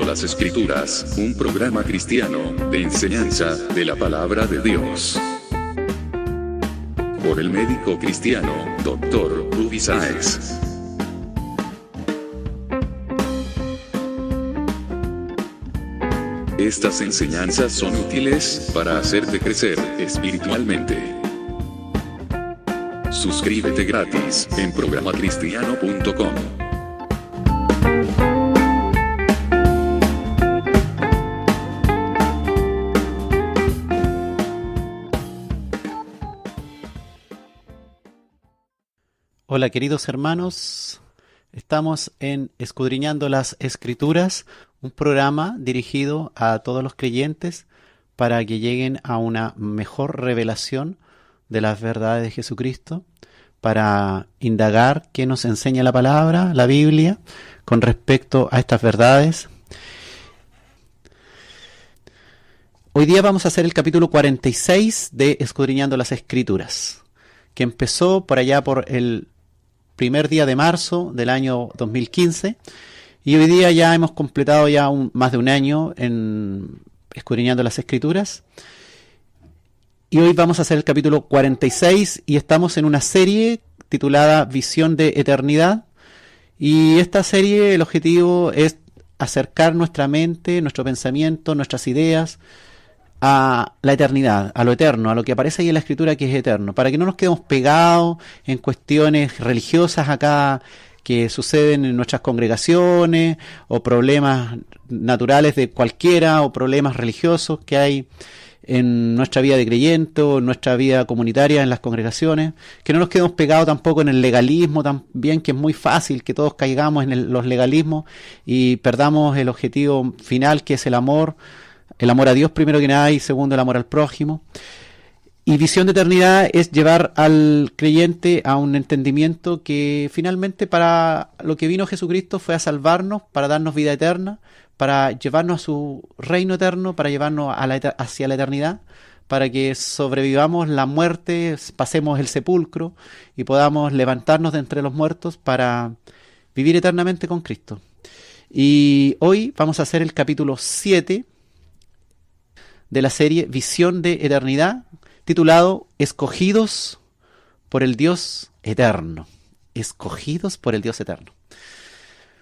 las Escrituras, un programa cristiano de enseñanza de la palabra de Dios. Por el médico cristiano, Dr. Ruby Sáez. Estas enseñanzas son útiles para hacerte crecer espiritualmente. Suscríbete gratis en programacristiano.com. Hola queridos hermanos, estamos en Escudriñando las Escrituras, un programa dirigido a todos los creyentes para que lleguen a una mejor revelación de las verdades de Jesucristo, para indagar qué nos enseña la palabra, la Biblia, con respecto a estas verdades. Hoy día vamos a hacer el capítulo 46 de Escudriñando las Escrituras, que empezó por allá por el primer día de marzo del año 2015, y hoy día ya hemos completado ya más de un año en Escudriñando las Escrituras. Y hoy vamos a hacer el capítulo 46 y estamos en una serie titulada Visión de Eternidad. Y esta serie, el objetivo es acercar nuestra mente, nuestro pensamiento, nuestras ideas a la eternidad, a lo eterno, a lo que aparece ahí en la Escritura que es eterno, para que no nos quedemos pegados en cuestiones religiosas acá que suceden en nuestras congregaciones, o problemas naturales de cualquiera, o problemas religiosos que hay en nuestra vida de creyente o en nuestra vida comunitaria en las congregaciones, que no nos quedemos pegados tampoco en el legalismo también, que es muy fácil que todos caigamos en los legalismos y perdamos el objetivo final, que es el amor a Dios primero que nada, y segundo el amor al prójimo. Y visión de eternidad es llevar al creyente a un entendimiento que finalmente para lo que vino Jesucristo fue a salvarnos, para darnos vida eterna, para llevarnos a su reino eterno, para llevarnos hacia la eternidad, para que sobrevivamos la muerte, pasemos el sepulcro y podamos levantarnos de entre los muertos para vivir eternamente con Cristo. Y hoy vamos a hacer el capítulo 7 de la serie Visión de Eternidad, titulado Escogidos por el Dios Eterno. Escogidos por el Dios Eterno.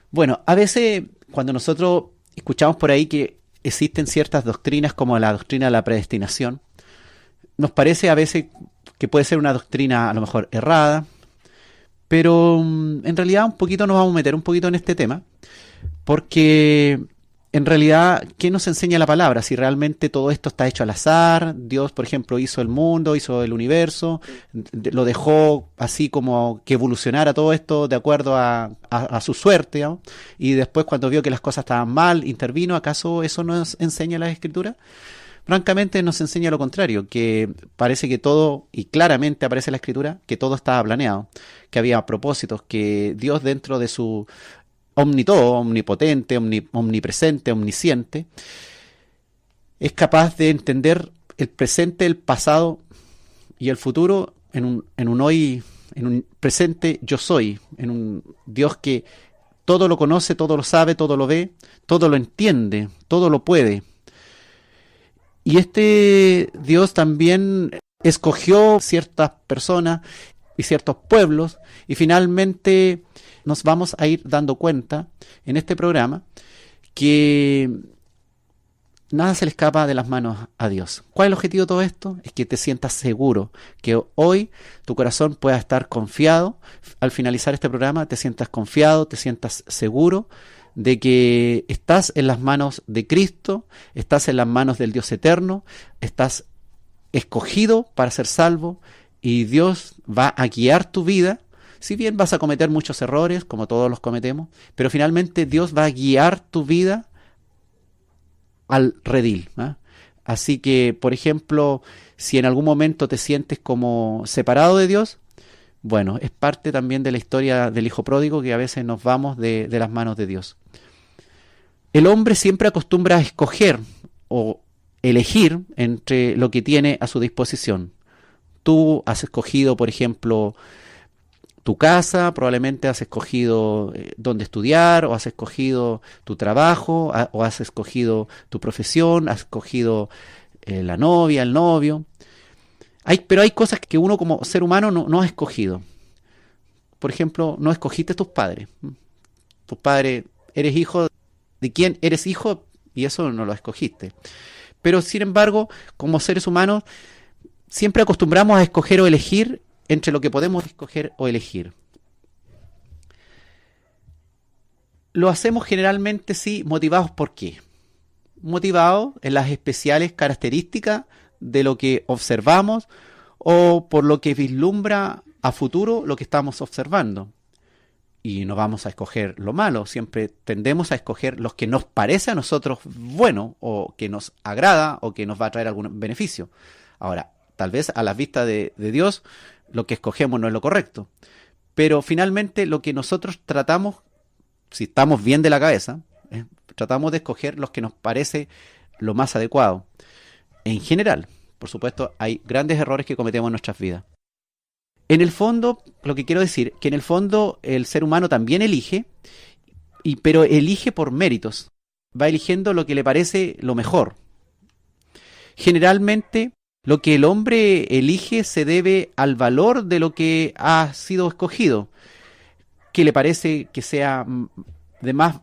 Bueno, a veces cuando nosotros escuchamos por ahí que existen ciertas doctrinas como la doctrina de la predestinación, nos parece a veces que puede ser una doctrina a lo mejor errada, pero en realidad nos vamos a meter un poquito en este tema, porque en realidad, ¿qué nos enseña la palabra? Si realmente todo esto está hecho al azar, Dios, por ejemplo, hizo el mundo, hizo el universo, lo dejó así como que evolucionara todo esto de acuerdo a su suerte, ¿no? Y después cuando vio que las cosas estaban mal, intervino. ¿Acaso eso nos enseña la Escritura? Francamente nos enseña lo contrario, que parece que todo, y claramente aparece en la Escritura, que todo estaba planeado, que había propósitos, que Dios dentro de su omnipotente, omnipresente, omnisciente, es capaz de entender el presente, el pasado y el futuro en un hoy, en un presente yo soy, en un Dios que todo lo conoce, todo lo sabe, todo lo ve, todo lo entiende, todo lo puede. Y este Dios también escogió ciertas personas y ciertos pueblos, y finalmente nos vamos a ir dando cuenta en este programa que nada se le escapa de las manos a Dios. ¿Cuál es el objetivo de todo esto? Es que te sientas seguro, que hoy tu corazón pueda estar confiado. Al finalizar este programa te sientas confiado, te sientas seguro de que estás en las manos de Cristo, estás en las manos del Dios eterno, estás escogido para ser salvo, y Dios va a guiar tu vida. Si bien vas a cometer muchos errores, como todos los cometemos, pero finalmente Dios va a guiar tu vida al redil, ¿eh? Así que, por ejemplo, si en algún momento te sientes como separado de Dios, bueno, es parte también de la historia del hijo pródigo, que a veces nos vamos de las manos de Dios. El hombre siempre acostumbra a escoger o elegir entre lo que tiene a su disposición. Tú has escogido, por ejemplo, tu casa, probablemente has escogido dónde estudiar, o has escogido tu trabajo, o has escogido tu profesión, has escogido la novia, el novio. Pero hay cosas que uno como ser humano no ha escogido. Por ejemplo, no escogiste tus padres. Tus padres, eres hijo de quién eres hijo, y eso no lo escogiste. Pero sin embargo, como seres humanos, siempre acostumbramos a escoger o elegir entre lo que podemos escoger o elegir. Lo hacemos generalmente, sí, motivados ¿por qué? Motivados en las especiales características de lo que observamos o por lo que vislumbra a futuro lo que estamos observando. Y no vamos a escoger lo malo, siempre tendemos a escoger los que nos parece a nosotros bueno, o que nos agrada, o que nos va a traer algún beneficio. Ahora, tal vez a la vista de Dios, lo que escogemos no es lo correcto. Pero finalmente lo que nosotros tratamos, si estamos bien de la cabeza, tratamos de escoger los que nos parece lo más adecuado. En general, por supuesto, hay grandes errores que cometemos en nuestras vidas. En el fondo, lo que quiero decir, que en el fondo el ser humano también elige, pero elige por méritos. Va eligiendo lo que le parece lo mejor. Generalmente, lo que el hombre elige se debe al valor de lo que ha sido escogido, que le parece que sea de más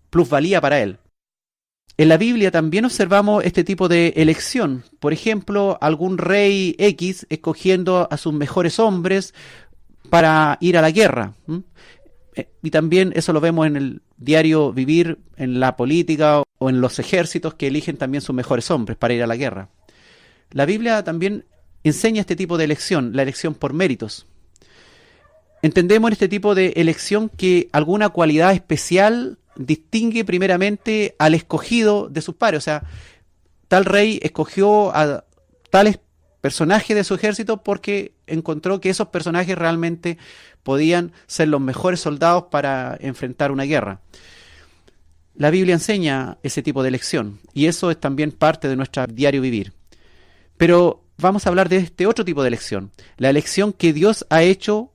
plusvalía para él. En la Biblia también observamos este tipo de elección. Por ejemplo, algún rey X escogiendo a sus mejores hombres para ir a la guerra. Y también eso lo vemos en el diario vivir, en la política o en los ejércitos que eligen también sus mejores hombres para ir a la guerra. La Biblia también enseña este tipo de elección, la elección por méritos. Entendemos en este tipo de elección que alguna cualidad especial distingue primeramente al escogido de sus pares. O sea, tal rey escogió a tales personajes de su ejército porque encontró que esos personajes realmente podían ser los mejores soldados para enfrentar una guerra. La Biblia enseña ese tipo de elección y eso es también parte de nuestro diario vivir. Pero vamos a hablar de este otro tipo de elección, la elección que Dios ha hecho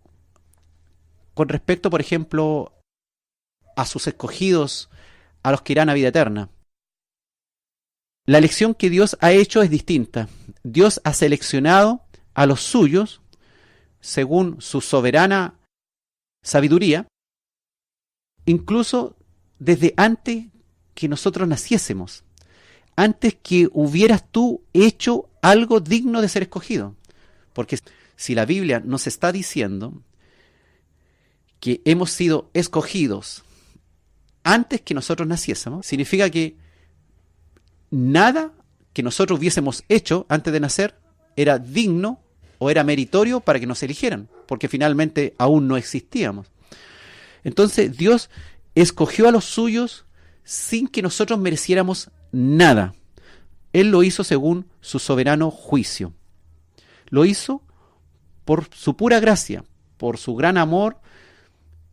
con respecto, por ejemplo, a sus escogidos, a los que irán a vida eterna. La elección que Dios ha hecho es distinta. Dios ha seleccionado a los suyos según su soberana sabiduría, incluso desde antes que nosotros naciésemos, antes que hubieras tú hecho algo digno de ser escogido. Porque si la Biblia nos está diciendo que hemos sido escogidos antes que nosotros naciésemos, significa que nada que nosotros hubiésemos hecho antes de nacer era digno o era meritorio para que nos eligieran, porque finalmente aún no existíamos. Entonces Dios escogió a los suyos sin que nosotros mereciéramos nada. Él lo hizo según su soberano juicio. Lo hizo por su pura gracia, por su gran amor,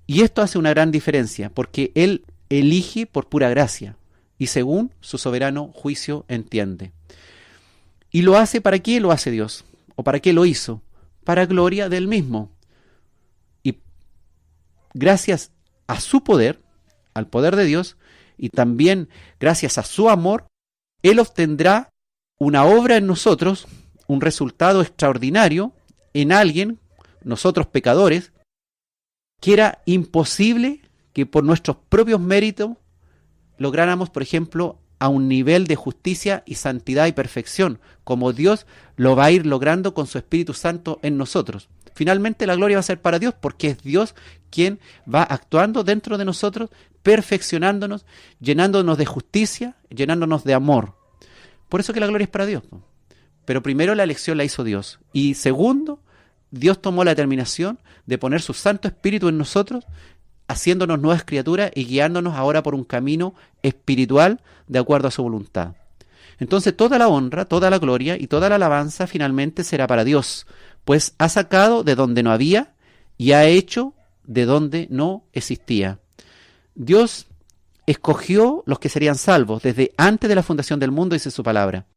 y esto hace una gran diferencia, porque Él elige por pura gracia y según su soberano juicio entiende. ¿Y lo hace para qué lo hace Dios? ¿O para qué lo hizo? Para gloria del mismo. Y gracias a su poder, al poder de Dios, y también gracias a su amor, Él obtendrá una obra en nosotros, un resultado extraordinario en alguien, nosotros pecadores, que era imposible que por nuestros propios méritos lográramos, por ejemplo, a un nivel de justicia y santidad y perfección, como Dios lo va a ir logrando con su Espíritu Santo en nosotros. Finalmente la gloria va a ser para Dios, porque es Dios quien va actuando dentro de nosotros, perfeccionándonos, llenándonos de justicia, llenándonos de amor. Por eso que la gloria es para Dios. Pero primero la elección la hizo Dios. Y segundo, Dios tomó la determinación de poner su Santo Espíritu en nosotros, haciéndonos nuevas criaturas y guiándonos ahora por un camino espiritual de acuerdo a su voluntad. Entonces toda la honra, toda la gloria y toda la alabanza finalmente será para Dios, pues ha sacado de donde no había y ha hecho de donde no existía. Dios escogió los que serían salvos desde antes de la fundación del mundo, dice su palabra.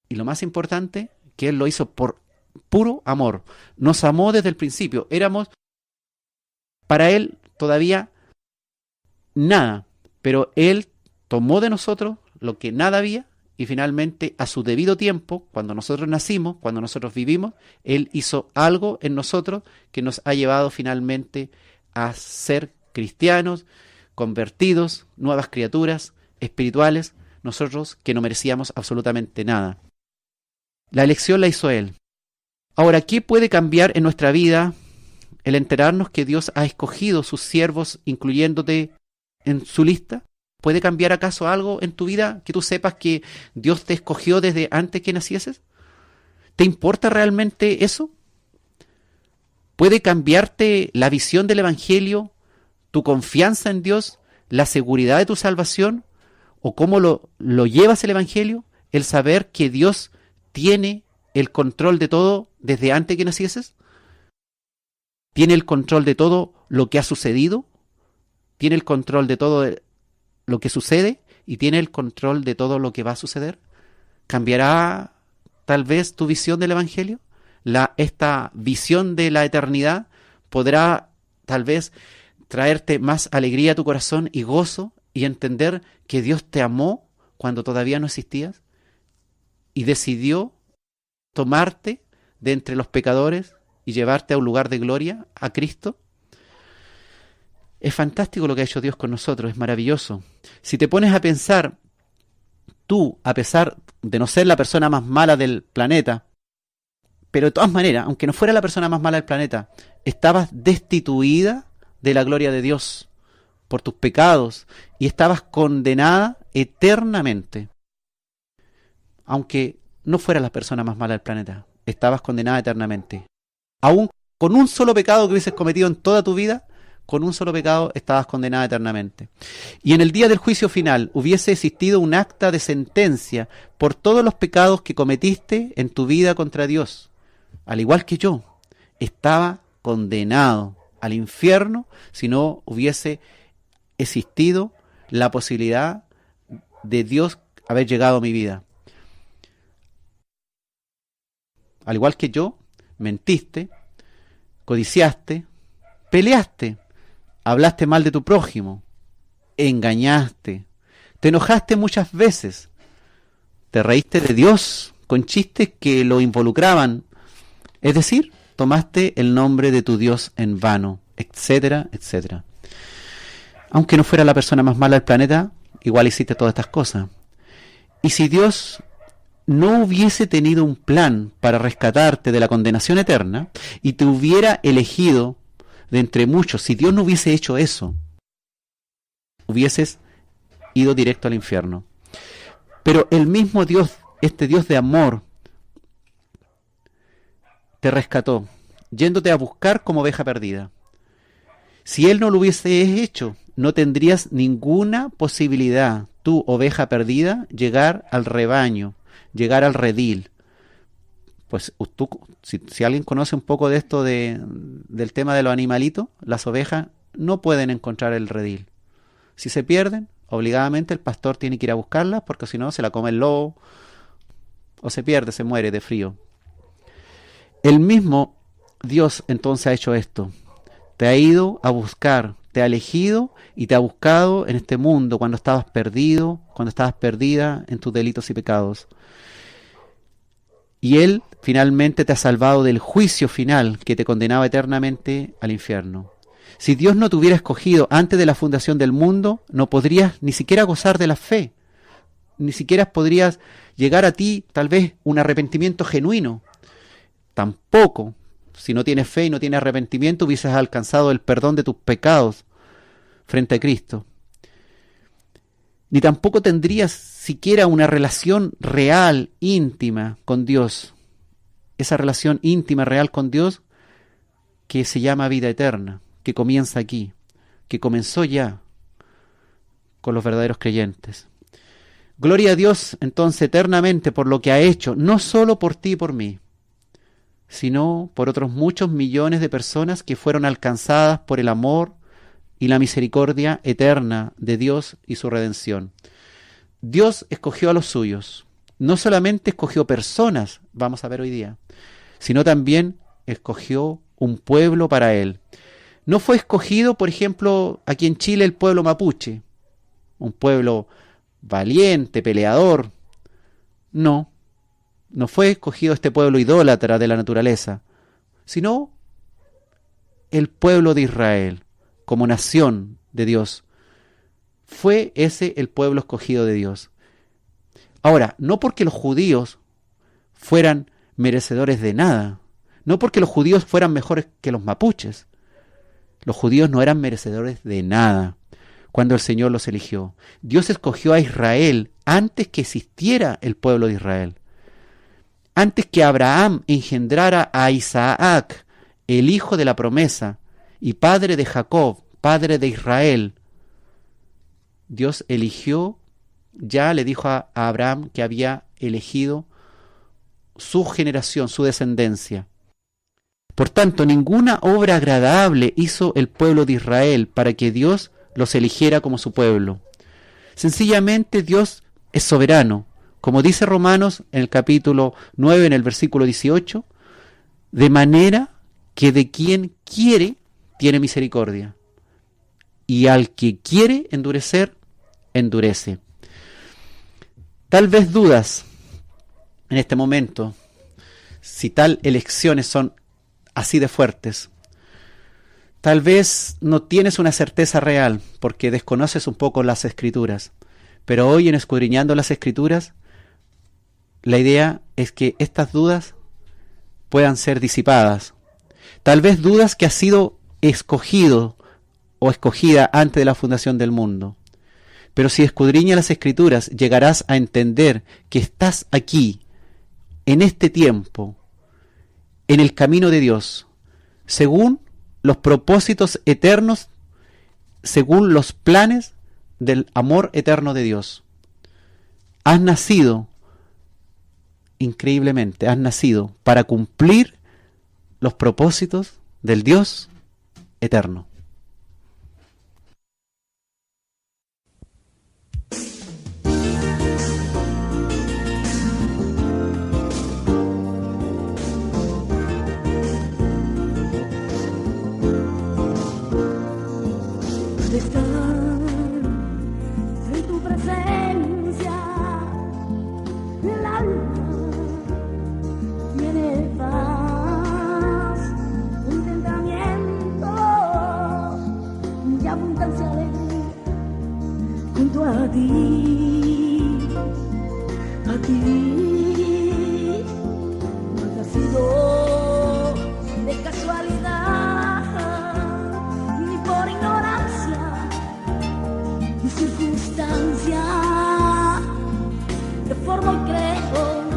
Y lo más importante, que Él lo hizo por puro amor. Nos amó desde el principio. Éramos para Él todavía nada, pero Él tomó de nosotros lo que nada había y finalmente a su debido tiempo, cuando nosotros nacimos, cuando nosotros vivimos, Él hizo algo en nosotros que nos ha llevado finalmente a ser cristianos, convertidos, nuevas criaturas espirituales, nosotros que no merecíamos absolutamente nada. La elección la hizo Él. Ahora, ¿qué puede cambiar en nuestra vida el enterarnos que Dios ha escogido sus siervos, incluyéndote en su lista? ¿Puede cambiar acaso algo en tu vida que tú sepas que Dios te escogió desde antes que nacieses? ¿Te importa realmente eso? ¿Puede cambiarte la visión del Evangelio, tu confianza en Dios, la seguridad de tu salvación? ¿O cómo lo llevas el Evangelio? El saber que Dios tiene el control de todo desde antes que nacieses. ¿Tiene el control de todo lo que ha sucedido? ¿Tiene el control de todo lo que sucede? ¿Y tiene el control de todo lo que va a suceder? ¿Cambiará tal vez tu visión del Evangelio? Esta visión de la eternidad podrá tal vez traerte más alegría a tu corazón y gozo y entender que Dios te amó cuando todavía no existías y decidió tomarte de entre los pecadores y llevarte a un lugar de gloria, a Cristo. Es fantástico lo que ha hecho Dios con nosotros, es maravilloso. Si te pones a pensar, tú, a pesar de no ser la persona más mala del planeta, pero de todas maneras, aunque no fuera la persona más mala del planeta, estabas destituida de la gloria de Dios por tus pecados y estabas condenada eternamente. Aunque no fueras la persona más mala del planeta, estabas condenada eternamente. Aún con un solo pecado que hubieses cometido en toda tu vida, con un solo pecado estabas condenada eternamente. Y en el día del juicio final hubiese existido un acta de sentencia por todos los pecados que cometiste en tu vida contra Dios. Al igual que yo, estaba condenado al infierno si no hubiese existido la posibilidad de Dios haber llegado a mi vida. Al igual que yo, mentiste, codiciaste, peleaste, hablaste mal de tu prójimo, engañaste, te enojaste muchas veces, te reíste de Dios con chistes que lo involucraban, es decir, tomaste el nombre de tu Dios en vano, etcétera, etcétera. Aunque no fuera la persona más mala del planeta, igual hiciste todas estas cosas. Y si Dios no hubiese tenido un plan para rescatarte de la condenación eterna y te hubiera elegido de entre muchos, si Dios no hubiese hecho eso, hubieses ido directo al infierno. Pero el mismo Dios, este Dios de amor, te rescató, yéndote a buscar como oveja perdida. Si Él no lo hubiese hecho, no tendrías ninguna posibilidad, tú, oveja perdida, llegar al rebaño, llegar al redil. Pues tú, si alguien conoce un poco de esto del tema de los animalitos, las ovejas no pueden encontrar el redil. Si se pierden, obligadamente el pastor tiene que ir a buscarlas, porque si no se la come el lobo, o se pierde, se muere de frío. El mismo Dios entonces ha hecho esto. Te ha ido a buscar, te ha elegido y te ha buscado en este mundo cuando estabas perdido, cuando estabas perdida en tus delitos y pecados. Y Él finalmente te ha salvado del juicio final que te condenaba eternamente al infierno. Si Dios no te hubiera escogido antes de la fundación del mundo, no podrías ni siquiera gozar de la fe. Ni siquiera podrías llegar a ti tal vez un arrepentimiento genuino. Tampoco, si no tienes fe y no tienes arrepentimiento, hubieses alcanzado el perdón de tus pecados frente a Cristo. Ni tampoco tendrías siquiera una relación real, íntima con Dios. Esa relación íntima, real con Dios que se llama vida eterna, que comienza aquí, que comenzó ya con los verdaderos creyentes. Gloria a Dios entonces eternamente por lo que ha hecho, no solo por ti y por mí, sino por otros muchos millones de personas que fueron alcanzadas por el amor y la misericordia eterna de Dios y su redención. Dios escogió a los suyos. No solamente escogió personas, vamos a ver hoy día, sino también escogió un pueblo para Él. No fue escogido, por ejemplo, aquí en Chile el pueblo mapuche, un pueblo valiente, peleador. No, no fue escogido este pueblo idólatra de la naturaleza, sino el pueblo de Israel, como nación de Dios. Fue ese el pueblo escogido de Dios. Ahora, no porque los judíos fueran merecedores de nada, no porque los judíos fueran mejores que los mapuches. Los judíos no eran merecedores de nada cuando el Señor los eligió. Dios escogió a Israel antes que existiera el pueblo de Israel. Antes que Abraham engendrara a Isaac, el hijo de la promesa, y padre de Jacob, padre de Israel, Dios eligió, ya le dijo a Abraham que había elegido su generación, su descendencia. Por tanto, ninguna obra agradable hizo el pueblo de Israel para que Dios los eligiera como su pueblo. Sencillamente Dios es soberano. Como dice Romanos en el capítulo 9, en el versículo 18, de manera que de quien quiere tiene misericordia, y al que quiere endurecer, endurece. Tal vez dudas en este momento si tal elecciones son así de fuertes. Tal vez no tienes una certeza real porque desconoces un poco las Escrituras, pero hoy en Escudriñando las Escrituras, la idea es que estas dudas puedan ser disipadas. Tal vez dudas que has sido escogido o escogida antes de la fundación del mundo. Pero si escudriñas las Escrituras, llegarás a entender que estás aquí, en este tiempo, en el camino de Dios, según los propósitos eternos, según los planes del amor eterno de Dios. Has nacido, increíblemente, has nacido para cumplir los propósitos del Dios eterno. Estar en tu presencia, el alma tiene paz, contentamiento y abundancia de alegría junto a ti, no ha sido de casualidad ni por ignorancia y circunstancia, de forma y creo,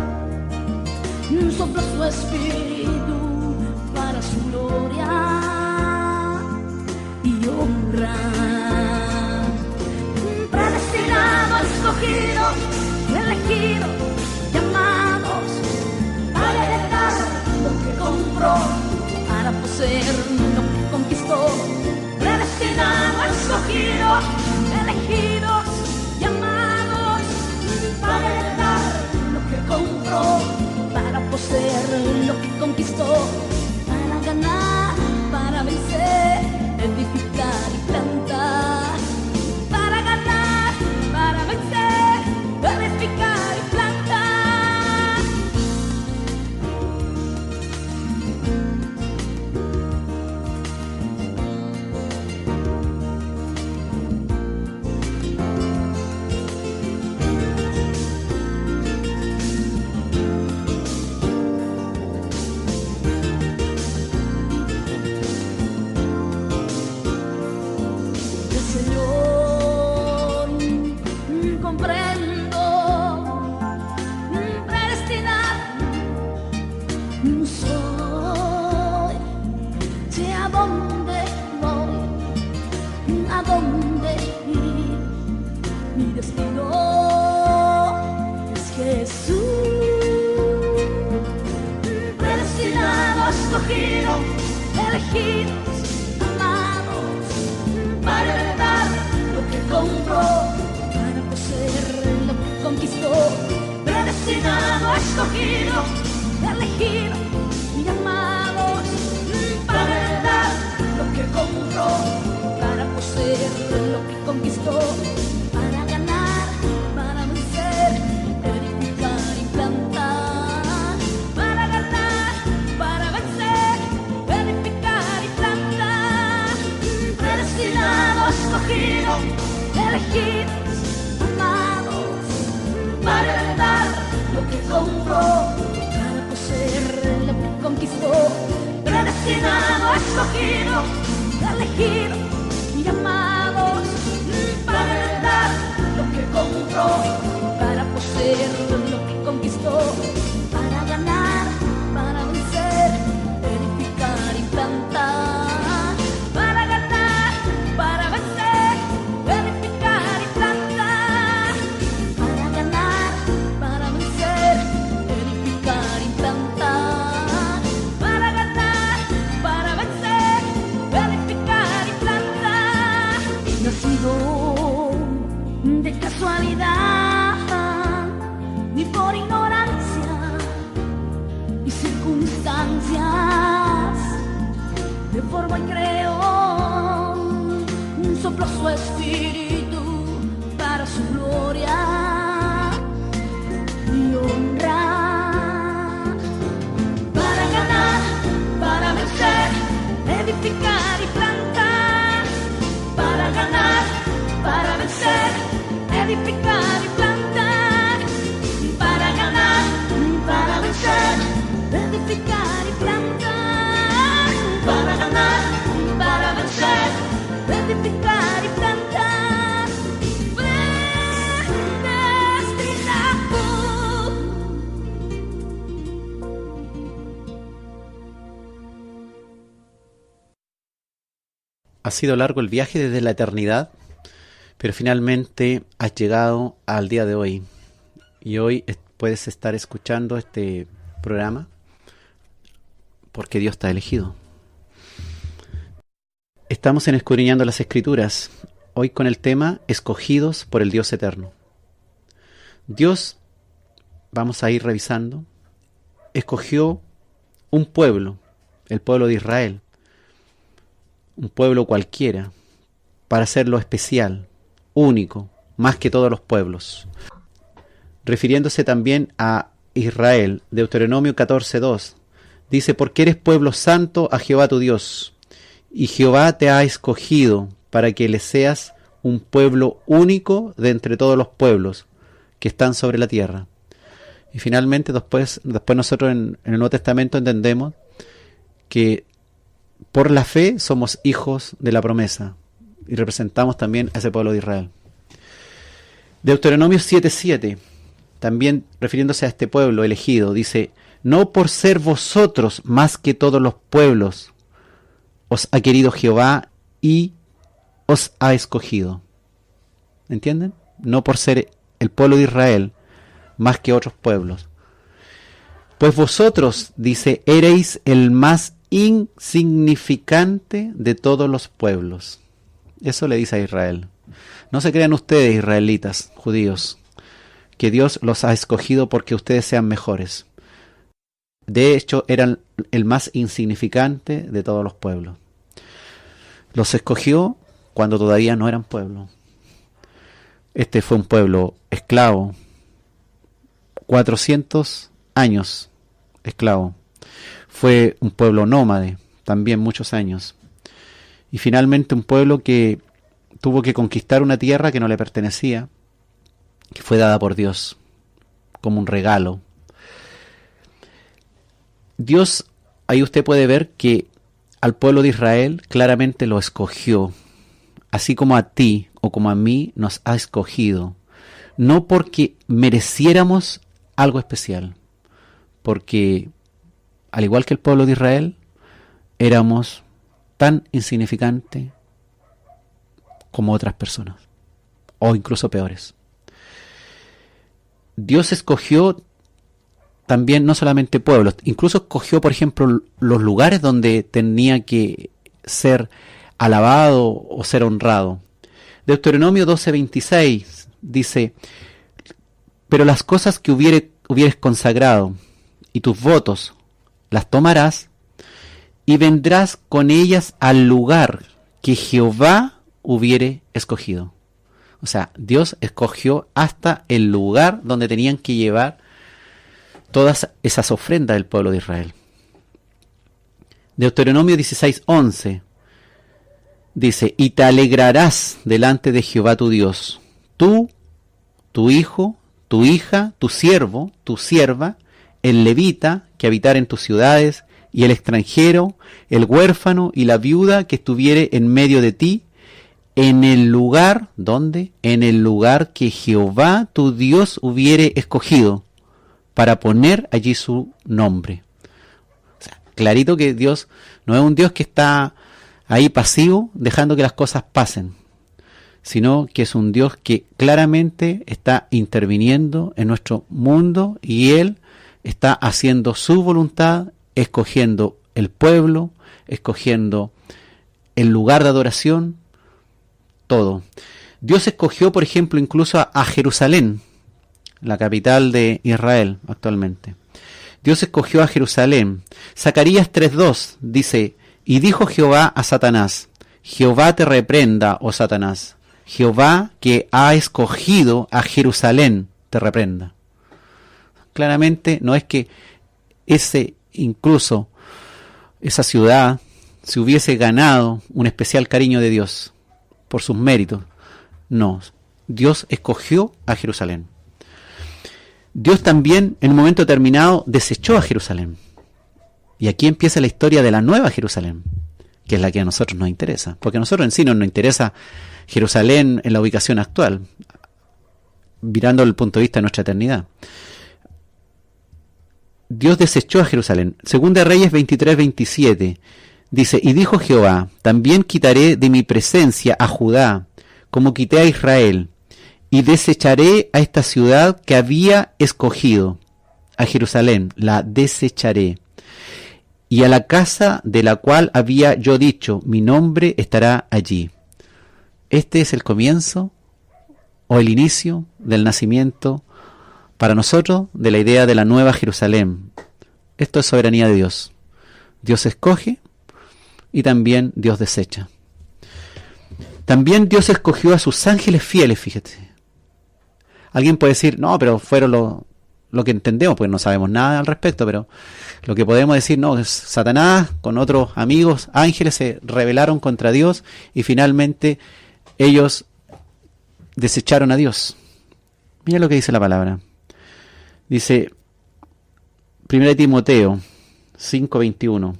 sopla su espíritu para su gloria y honra. Predestinado, escogido, elegido, llamados para heredar lo que compró, para poseer lo que conquistó. Predestinado, escogido, elegidos, llamados para heredar lo que compró, para poseer lo que conquistó, para ganar, para vencer, edificar y plantar, para ganar, para vencer, edificar y plantar. El Señor comprendo, predestinado soy, sé a dónde voy, a dónde ir, mi destino es Jesús. Predestinado, escogido, elegidos, amados, para heredar lo que compró, para poseer lo que conquistó. Predestinado, escogido, elegido y amados, para heredar lo que compró, escogidos, elegidos, amados, para heredar lo que compró, para poseer lo que conquistó, predestinado, escogido, elegido y amados, para heredar lo que compró, para poseer lo que conquistó, para ganar, para vencer, edificar y plantar, para ganar, para vencer, edificar y plantar, para ganar, para vencer, edificar y plantar, para ganar, para vencer, edificar y plantar. Nacido de casualidad, ni por ignorancia y circunstancias, de forma y creó, sopló su espíritu para su gloria y honra, para ganar, para vencer, edificar y plantar, para ganar, para vencer, edificar y plantar, para ganar, para vencer, edificar y plantar, para ganar, para vencer, edificar y plantar, predestinado. Ha sido largo el viaje desde la eternidad, pero finalmente has llegado al día de hoy. Y hoy puedes estar escuchando este programa porque Dios te ha elegido. Estamos en Escudriñando las Escrituras, hoy con el tema Escogidos por el Dios Eterno. Dios, vamos a ir revisando, escogió un pueblo, el pueblo de Israel, un pueblo cualquiera, para hacerlo especial, único, más que todos los pueblos. Refiriéndose también a Israel, Deuteronomio 14:2, dice: porque eres pueblo santo a Jehová tu Dios, y Jehová te ha escogido para que le seas un pueblo único de entre todos los pueblos que están sobre la tierra. Y finalmente después nosotros en el Nuevo Testamento entendemos que por la fe somos hijos de la promesa y representamos también a ese pueblo de Israel. Deuteronomio 7:7, también refiriéndose a este pueblo elegido, dice: no por ser vosotros más que todos los pueblos os ha querido Jehová y os ha escogido. ¿Entienden? No por ser el pueblo de Israel más que otros pueblos. Pues vosotros, dice, eréis el más insignificante de todos los pueblos. Eso le dice a Israel. No se crean ustedes, israelitas, judíos, que Dios los ha escogido porque ustedes sean mejores. De hecho, eran el más insignificante de todos los pueblos. Los escogió cuando todavía no eran pueblo. Este fue un pueblo esclavo, 400 años esclavo. Fue un pueblo nómade, también muchos años. Y finalmente un pueblo que tuvo que conquistar una tierra que no le pertenecía, que fue dada por Dios como un regalo. Dios, ahí usted puede ver que al pueblo de Israel claramente lo escogió, así como a ti o como a mí nos ha escogido, no porque mereciéramos algo especial, porque al igual que el pueblo de Israel, éramos tan insignificantes como otras personas, o incluso peores. Dios escogió también no solamente pueblos, incluso escogió, por ejemplo, los lugares donde tenía que ser alabado o ser honrado. Deuteronomio 12:26 dice: pero las cosas que hubieres consagrado y tus votos las tomarás y vendrás con ellas al lugar que Jehová hubiere escogido. O sea, Dios escogió hasta el lugar donde tenían que llevar todas esas ofrendas del pueblo de Israel. Deuteronomio 16:11 Dice, y te alegrarás delante de Jehová tu Dios, tú, tu hijo, tu hija, tu siervo, tu sierva, el levita que habitare en tus ciudades, y el extranjero, el huérfano y la viuda que estuviere en medio de ti, en el lugar, ¿dónde? En el lugar que Jehová tu Dios hubiere escogido, para poner allí su nombre. O sea, clarito que Dios no es un Dios que está ahí pasivo, dejando que las cosas pasen, sino que es un Dios que claramente está interviniendo en nuestro mundo y Él está haciendo su voluntad, escogiendo el pueblo, escogiendo el lugar de adoración, todo. Dios escogió, por ejemplo, incluso a Jerusalén, la capital de Israel actualmente. Dios escogió a Jerusalén. Zacarías 3:2 dice, y dijo Jehová a Satanás, Jehová te reprenda, oh Satanás, Jehová que ha escogido a Jerusalén te reprenda. Claramente no es que incluso esa ciudad se hubiese ganado un especial cariño de Dios por sus méritos. No, Dios escogió a Jerusalén. Dios también en un momento determinado desechó a Jerusalén. Y aquí empieza la historia de la nueva Jerusalén, que es la que a nosotros nos interesa. Porque a nosotros en sí no nos interesa Jerusalén en la ubicación actual, mirando el punto de vista de nuestra eternidad. Dios desechó a Jerusalén. Segunda de Reyes 23:27 dice, y dijo Jehová, también quitaré de mi presencia a Judá, como quité a Israel, y desecharé a esta ciudad que había escogido, a Jerusalén, la desecharé. Y a la casa de la cual había yo dicho, mi nombre estará allí. Este es el comienzo o el inicio del nacimiento para nosotros de la idea de la nueva Jerusalén. Esto es soberanía de Dios. Dios escoge y también Dios desecha. También Dios escogió a sus ángeles fieles, fíjate. Alguien puede decir, no, pero fueron lo que entendemos, pues no sabemos nada al respecto, pero lo que podemos decir, no, es Satanás con otros amigos, ángeles, se rebelaron contra Dios y finalmente ellos desecharon a Dios. Mira lo que dice la palabra. Dice, 1 Timoteo 5:21,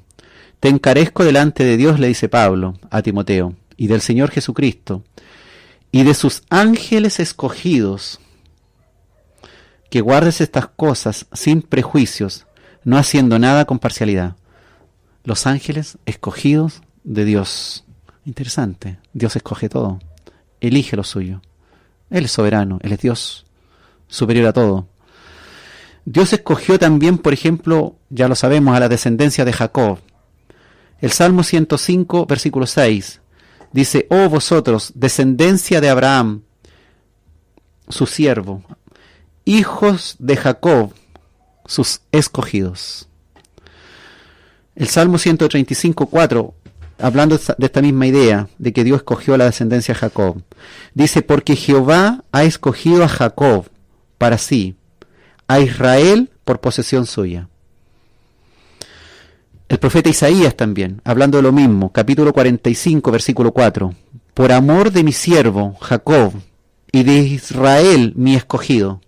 te encarezco delante de Dios, le dice Pablo a Timoteo, y del Señor Jesucristo, y de sus ángeles escogidos, que guardes estas cosas sin prejuicios, no haciendo nada con parcialidad. Los ángeles escogidos de Dios. Interesante. Dios escoge todo. Elige lo suyo. Él es soberano. Él es Dios. Superior a todo. Dios escogió también, por ejemplo, ya lo sabemos, a la descendencia de Jacob. El Salmo 105, versículo 6, dice, oh vosotros, descendencia de Abraham, su siervo, hijos de Jacob, sus escogidos. El Salmo 135, 4, hablando de esta misma idea, de que Dios escogió a la descendencia de Jacob, dice, porque Jehová ha escogido a Jacob para sí, a Israel por posesión suya. El profeta Isaías también, hablando de lo mismo, capítulo 45, versículo 4, por amor de mi siervo Jacob y de Israel mi escogido,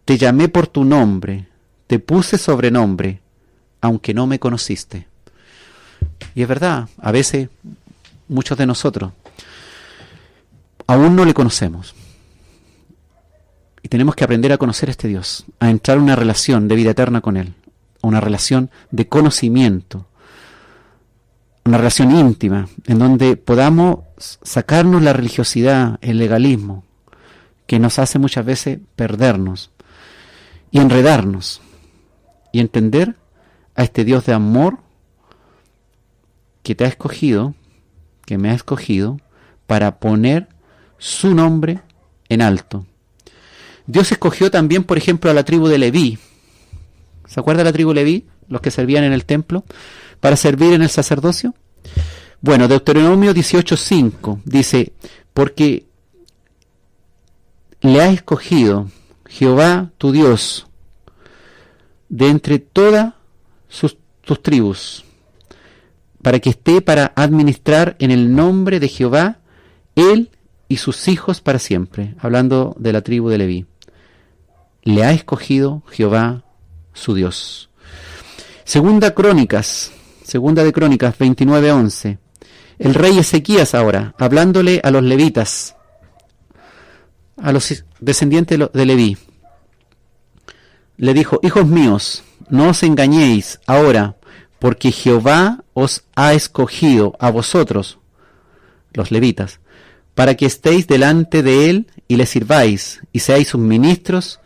te llamé por tu nombre, te puse sobrenombre, aunque no me conociste. Y es verdad, a veces muchos de nosotros aún no le conocemos. Y tenemos que aprender a conocer a este Dios, a entrar en una relación de vida eterna con Él, una relación de conocimiento, una relación íntima, en donde podamos sacarnos la religiosidad, el legalismo, que nos hace muchas veces perdernos y enredarnos, y entender a este Dios de amor que te ha escogido, que me ha escogido, para poner su nombre en alto. Dios escogió también, por ejemplo, a la tribu de Leví. ¿Se acuerda de la tribu de Leví? Los que servían en el templo, para servir en el sacerdocio. Bueno, Deuteronomio 18:5 dice, porque le ha escogido Jehová tu Dios de entre todas tus tribus, para que esté para administrar en el nombre de Jehová, él y sus hijos para siempre. Hablando de la tribu de Leví. Le ha escogido Jehová su Dios. Segunda de Crónicas 29:11. El rey Ezequías ahora, hablándole a los levitas, a los descendientes de Leví, le dijo: hijos míos, no os engañéis ahora, porque Jehová os ha escogido a vosotros, los levitas, para que estéis delante de él y le sirváis, y seáis sus ministros,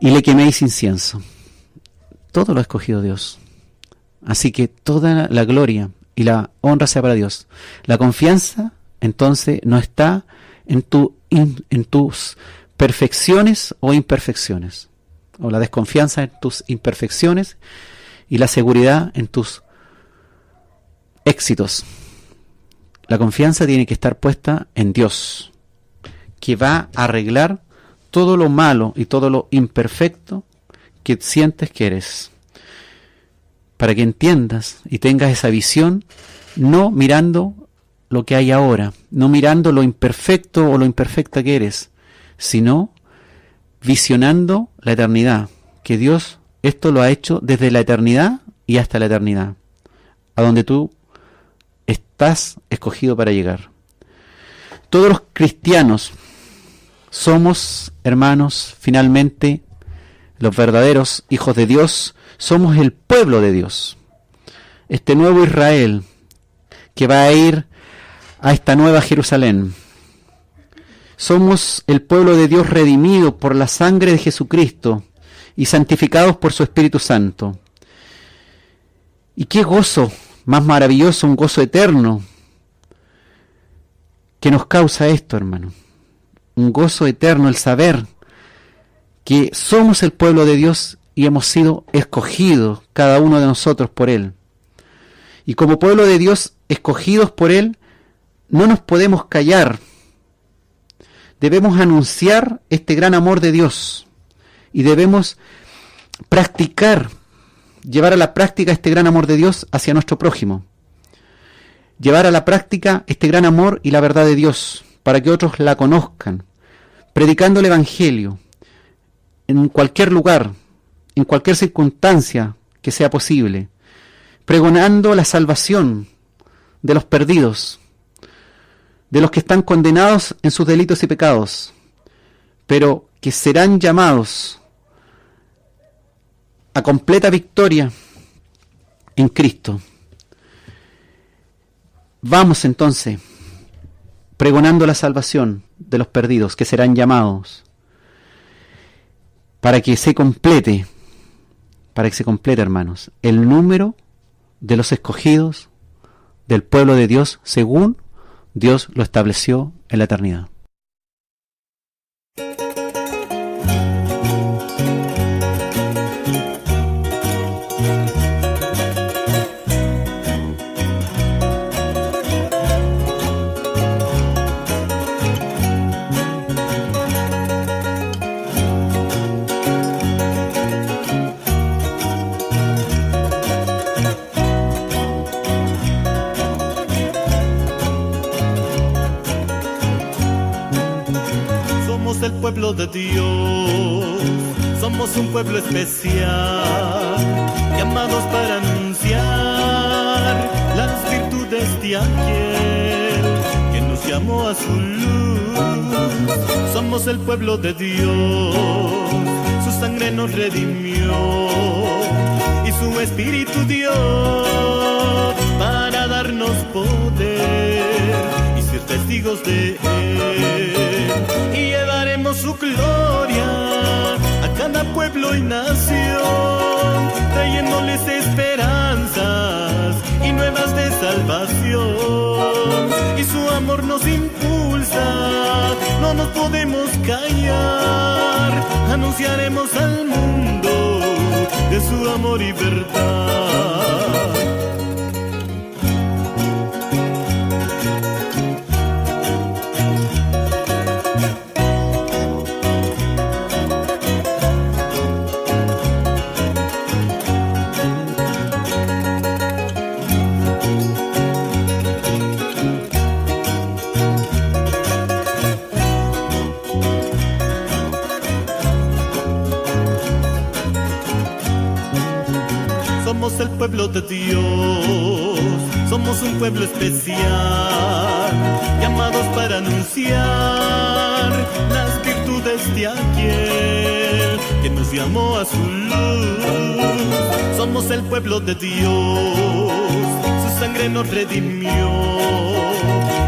y le queméis incienso. Todo lo ha escogido Dios. Así que toda la gloria y la honra sea para Dios. La confianza, entonces, no está en tus perfecciones o imperfecciones, o la desconfianza en tus imperfecciones y la seguridad en tus éxitos. La confianza tiene que estar puesta en Dios, que va a arreglar todo lo malo y todo lo imperfecto que sientes que eres, para que entiendas y tengas esa visión, no mirando lo que hay ahora, no mirando lo imperfecto o lo imperfecta que eres, sino visionando la eternidad, que Dios esto lo ha hecho desde la eternidad y hasta la eternidad, a donde tú estás escogido para llegar. Todos los cristianos somos, hermanos, finalmente, los verdaderos hijos de Dios, somos el pueblo de Dios. Este nuevo Israel que va a ir a esta nueva Jerusalén. Somos el pueblo de Dios redimido por la sangre de Jesucristo y santificados por su Espíritu Santo. Y qué gozo más maravilloso, un gozo eterno que nos causa esto, hermano. Un gozo eterno el saber que somos el pueblo de Dios y hemos sido escogidos, cada uno de nosotros, por Él. Y como pueblo de Dios, escogidos por Él, no nos podemos callar. Debemos anunciar este gran amor de Dios y debemos practicar, llevar a la práctica este gran amor de Dios hacia nuestro prójimo. Llevar a la práctica este gran amor y la verdad de Dios para que otros la conozcan, predicando el Evangelio en cualquier lugar, en cualquier circunstancia que sea posible, pregonando la salvación de los perdidos, de los que están condenados en sus delitos y pecados, pero que serán llamados a completa victoria en Cristo. Vamos entonces pregonando la salvación de los perdidos que serán llamados para que se complete, hermanos, el número de los escogidos del pueblo de Dios según Dios lo estableció en la eternidad. El pueblo de Dios, somos un pueblo especial, llamados para anunciar las virtudes de aquel que nos llamó a su luz. Somos el pueblo de Dios, su sangre nos redimió y su espíritu dio para darnos poder y ser testigos de él, y llevaremos su gloria a cada pueblo y nación, trayéndoles esperanzas y nuevas de salvación. Y su amor nos impulsa, no nos podemos callar, anunciaremos al mundo de su amor y verdad. Somos el pueblo de Dios, somos un pueblo especial, llamados para anunciar las virtudes de aquel que nos llamó a su luz. Somos el pueblo de Dios, su sangre nos redimió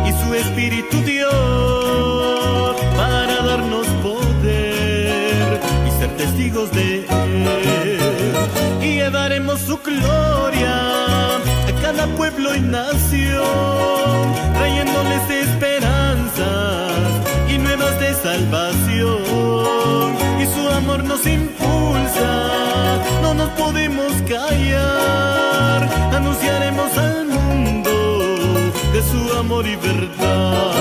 y su espíritu dio para darnos poder y ser testigos de él. Y llevaremos su gloria a cada pueblo y nación, trayéndoles esperanzas y nuevas de salvación. Y su amor nos impulsa, no nos podemos callar, anunciaremos al mundo de su amor y verdad.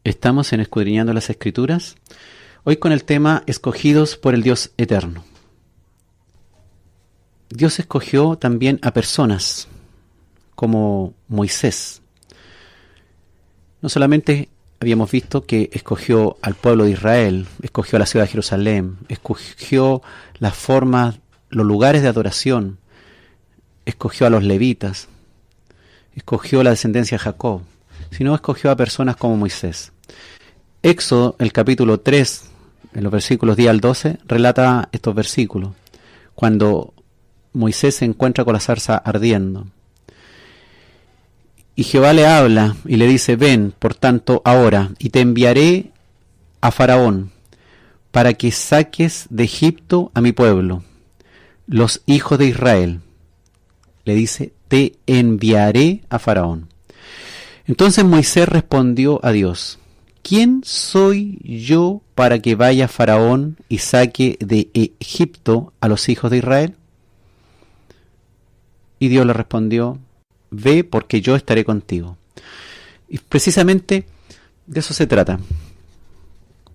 Estamos en Escudriñando las Escrituras, hoy con el tema Escogidos por el Dios Eterno. Dios escogió también a personas como Moisés. No solamente habíamos visto que escogió al pueblo de Israel, escogió a la ciudad de Jerusalén, escogió las formas, los lugares de adoración, escogió a los levitas, escogió la descendencia de Jacob, sino escogió a personas como Moisés. Éxodo, el capítulo 3, en los versículos 10 al 12, relata estos versículos, cuando Moisés se encuentra con la zarza ardiendo. Y Jehová le habla y le dice: ven, por tanto, ahora, y te enviaré a Faraón, para que saques de Egipto a mi pueblo, los hijos de Israel. Le dice: te enviaré a Faraón. Entonces Moisés respondió a Dios: ¿quién soy yo para que vaya Faraón y saque de Egipto a los hijos de Israel? Y Dios le respondió: ve, porque yo estaré contigo. Y precisamente de eso se trata.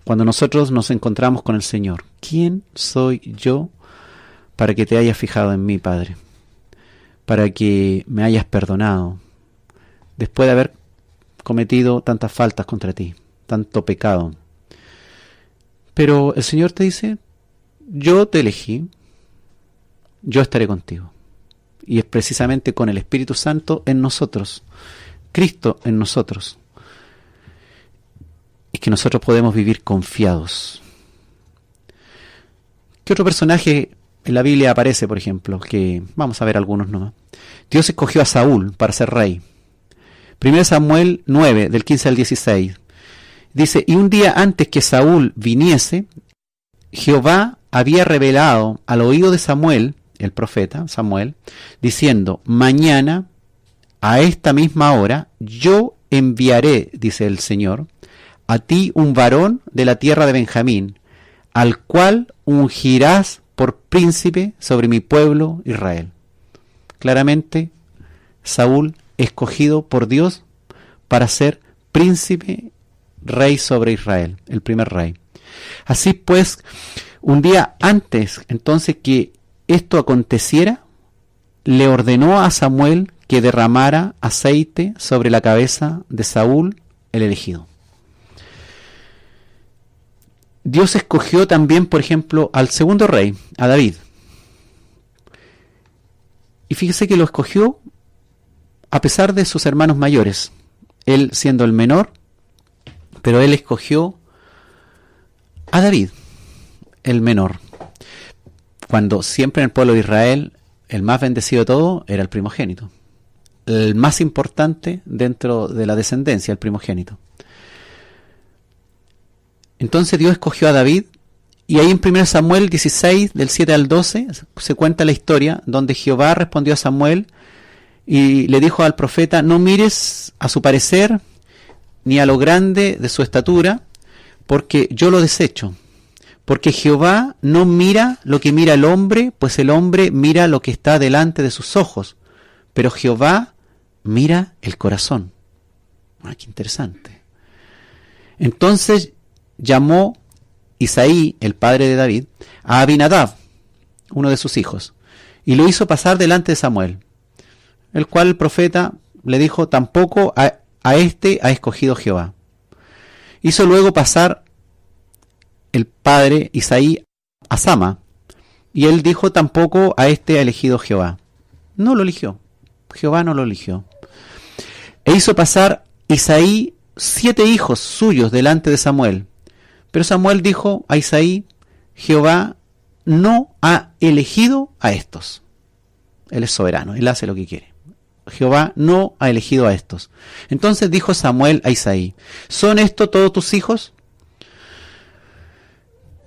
Cuando nosotros nos encontramos con el Señor, ¿quién soy yo para que te hayas fijado en mí, Padre? Para que me hayas perdonado después de haber cometido tantas faltas contra ti, tanto pecado. Pero el Señor te dice: yo te elegí, yo estaré contigo. Y es precisamente con el Espíritu Santo en nosotros, Cristo en nosotros, es que nosotros podemos vivir confiados. ¿Qué otro personaje en la Biblia aparece, por ejemplo? Que vamos a ver algunos nomás. Dios escogió a Saúl para ser rey. 1 Samuel 9, del 15 al 16. Dice: y un día antes que Saúl viniese, Jehová había revelado al oído de Samuel, el profeta Samuel, diciendo: mañana, a esta misma hora, yo enviaré, dice el Señor, a ti un varón de la tierra de Benjamín, al cual ungirás por príncipe sobre mi pueblo Israel. Claramente, Saúl escogido por Dios para ser príncipe, rey sobre Israel, el primer rey. Así pues, un día antes entonces que esto aconteciera, le ordenó a Samuel que derramara aceite sobre la cabeza de Saúl, el elegido. Dios escogió también, por ejemplo, al segundo rey, a David. Y fíjese que lo escogió a pesar de sus hermanos mayores, él siendo el menor, pero él escogió a David, el menor, cuando siempre en el pueblo de Israel el más bendecido de todo era el primogénito, el más importante dentro de la descendencia, el primogénito. Entonces Dios escogió a David, y ahí en 1 Samuel 16, del 7 al 12, se cuenta la historia donde Jehová respondió a Samuel y le dijo al profeta: no mires a su parecer ni a lo grande de su estatura, porque yo lo desecho. Porque Jehová no mira lo que mira el hombre, pues el hombre mira lo que está delante de sus ojos, pero Jehová mira el corazón. Ah, qué interesante. Entonces llamó Isaí, el padre de David, a Abinadab, uno de sus hijos, y lo hizo pasar delante de Samuel, el cual el profeta le dijo: tampoco a este ha escogido Jehová. Hizo luego pasar el padre Isaí a Sama, y él dijo: tampoco a este ha elegido Jehová. No lo eligió, Jehová no lo eligió. E hizo pasar Isaí 7 hijos suyos delante de Samuel. Pero Samuel dijo a Isaí: Jehová no ha elegido a estos. Él es soberano, él hace lo que quiere. Jehová no ha elegido a estos. Entonces dijo Samuel a Isaí: ¿son estos todos tus hijos?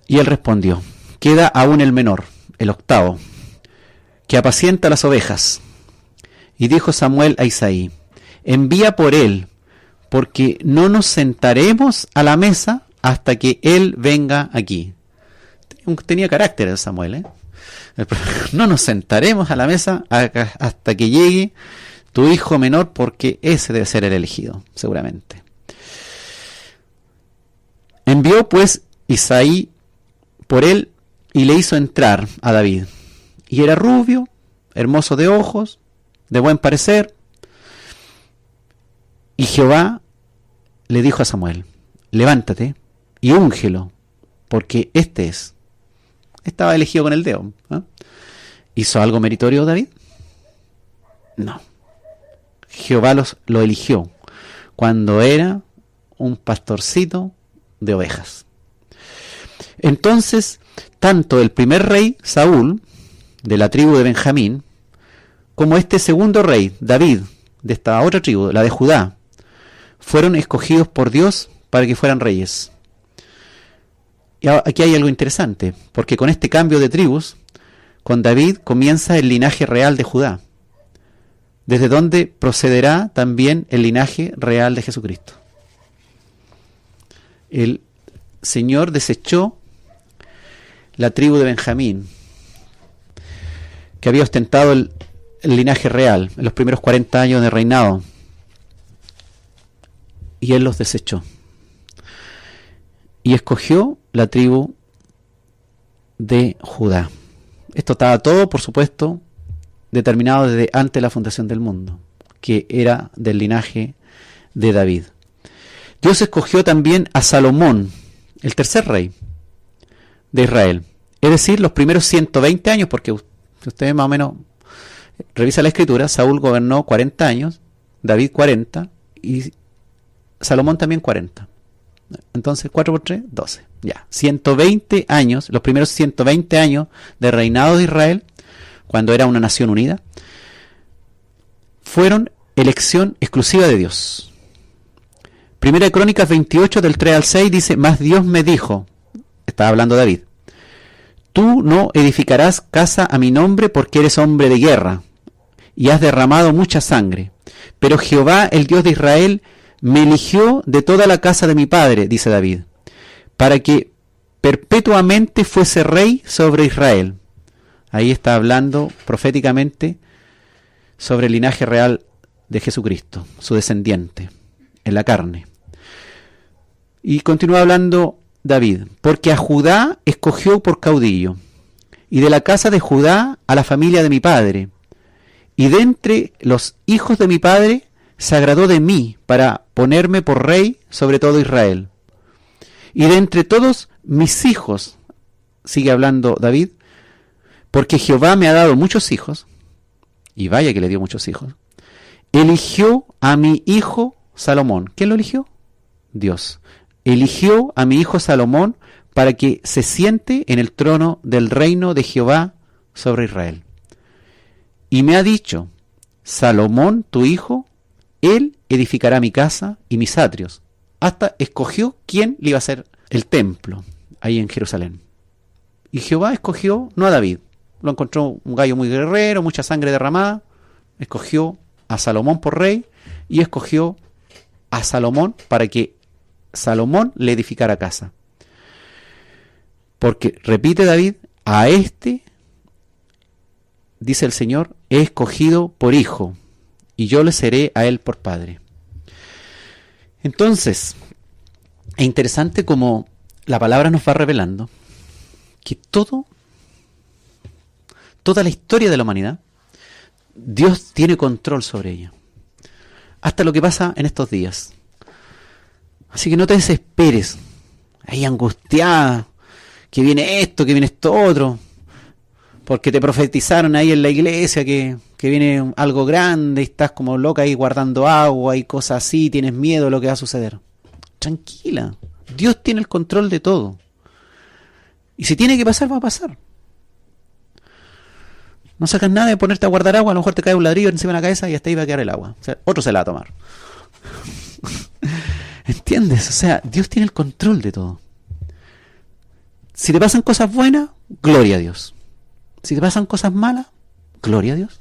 Y él respondió: queda aún el menor, el octavo, que apacienta las ovejas. Y dijo Samuel a Isaí: envía por él, porque no nos sentaremos a la mesa hasta que él venga aquí. Tenía carácter Samuel, ¿eh? No nos sentaremos a la mesa hasta que llegue tu hijo menor, porque ese debe ser el elegido, seguramente. Envió pues Isaí por él y le hizo entrar a David. Y era rubio, hermoso de ojos, de buen parecer. Y Jehová le dijo a Samuel: levántate y úngelo, porque este es. Estaba elegido con el dedo, ¿eh? ¿Hizo algo meritorio David? No. Jehová lo eligió cuando era un pastorcito de ovejas. Entonces, tanto el primer rey, Saúl, de la tribu de Benjamín, como este segundo rey, David, de esta otra tribu, la de Judá, fueron escogidos por Dios para que fueran reyes. Y aquí hay algo interesante, porque con este cambio de tribus, con David comienza el linaje real de Judá, desde donde procederá también el linaje real de Jesucristo. El Señor desechó la tribu de Benjamín, que había ostentado el linaje real en los primeros 40 años de reinado, y Él los desechó. Y escogió la tribu de Judá. Esto estaba todo, por supuesto, determinado desde antes de la fundación del mundo, que era del linaje de David. Dios escogió también a Salomón, el tercer rey de Israel. Es decir, los primeros 120 años, porque si usted más o menos revisa la escritura, Saúl gobernó 40 años, David 40 y Salomón también 40. Entonces 4 por 3, 12. Ya, 120 años, los primeros 120 años de reinado de Israel, cuando era una nación unida, fueron elección exclusiva de Dios. Primera de Crónicas 28 del 3 al 6 dice: mas Dios me dijo, estaba hablando David, tú no edificarás casa a mi nombre porque eres hombre de guerra y has derramado mucha sangre. Pero Jehová, el Dios de Israel, me eligió de toda la casa de mi padre, dice David, para que perpetuamente fuese rey sobre Israel. Ahí está hablando proféticamente sobre el linaje real de Jesucristo, su descendiente, en la carne. Y continúa hablando David: porque a Judá escogió por caudillo, y de la casa de Judá a la familia de mi padre, y de entre los hijos de mi padre se agradó de mí para ponerme por rey sobre todo Israel. Y de entre todos mis hijos, sigue hablando David, porque Jehová me ha dado muchos hijos, y vaya que le dio muchos hijos, eligió a mi hijo Salomón. ¿Quién lo eligió? Dios. Eligió a mi hijo Salomón para que se siente en el trono del reino de Jehová sobre Israel. Y me ha dicho: Salomón, tu hijo, él edificará mi casa y mis atrios. Hasta escogió quién le iba a hacer el templo ahí en Jerusalén. Y Jehová escogió no a David. Lo encontró un gallo muy guerrero, mucha sangre derramada. Escogió a Salomón por rey y escogió a Salomón para que Salomón le edificara casa. Porque, repite David, a este, dice el Señor, he escogido por hijo, y yo le seré a él por padre. Entonces, es interesante como la palabra nos va revelando que toda la historia de la humanidad, Dios tiene control sobre ella. Hasta lo que pasa en estos días. Así que no te desesperes, ahí angustiada, que viene esto, que viene esto otro, porque te profetizaron ahí en la iglesia que viene algo grande y estás como loca ahí guardando agua y cosas así, tienes miedo de lo que va a suceder. Tranquila, Dios tiene el control de todo. Y si tiene que pasar, va a pasar. No sacas nada de ponerte a guardar agua, a lo mejor te cae un ladrillo encima de la cabeza y hasta ahí va a quedar el agua. O sea, otro se la va a tomar. ¿Entiendes? O sea, Dios tiene el control de todo. Si te pasan cosas buenas, gloria a Dios. Si te pasan cosas malas, gloria a Dios.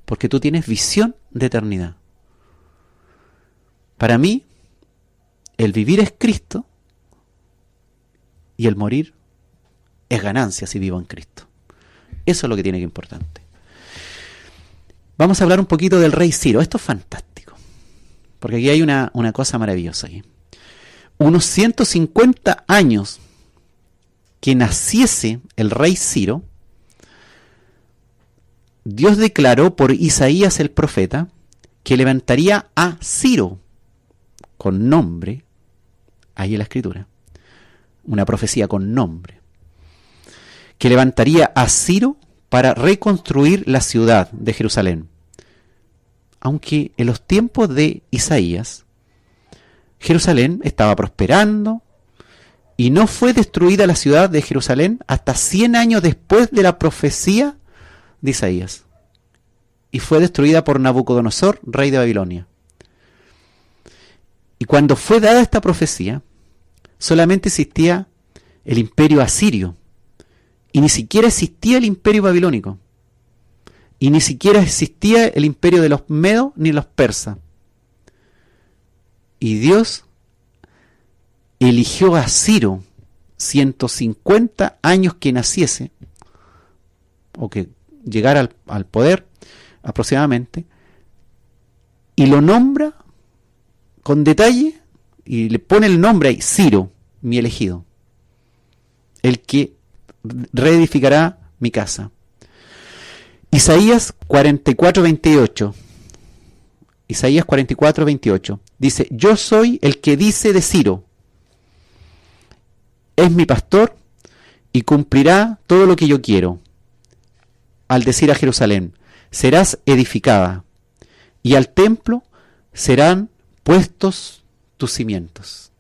Porque tú tienes visión de eternidad. Para mí, el vivir es Cristo y el morir es ganancia si vivo en Cristo. Eso es lo que tiene que importante. Vamos a hablar un poquito del rey Ciro. Esto es fantástico. Porque aquí hay una cosa maravillosa. Aquí. Unos 150 años que naciese el rey Ciro, Dios declaró por Isaías el profeta que levantaría a Ciro con nombre, ahí en la escritura, una profecía con nombre, que levantaría a Ciro para reconstruir la ciudad de Jerusalén. Aunque en los tiempos de Isaías, Jerusalén estaba prosperando y no fue destruida la ciudad de Jerusalén hasta 100 años después de la profecía de Isaías. Y fue destruida por Nabucodonosor, rey de Babilonia. Y cuando fue dada esta profecía, solamente existía el imperio asirio. Y ni siquiera existía el imperio babilónico. Y ni siquiera existía el imperio de los medos ni los persas. Y Dios eligió a Ciro 150 años que naciese, o que llegara al poder aproximadamente, y lo nombra con detalle y le pone el nombre ahí, Ciro, mi elegido, el que reedificará mi casa. Isaías 44:28. Isaías 44:28 dice: yo soy el que dice de Ciro, es mi pastor y cumplirá todo lo que yo quiero. Al decir a Jerusalén, serás edificada, y al templo serán puestos tus cimientos.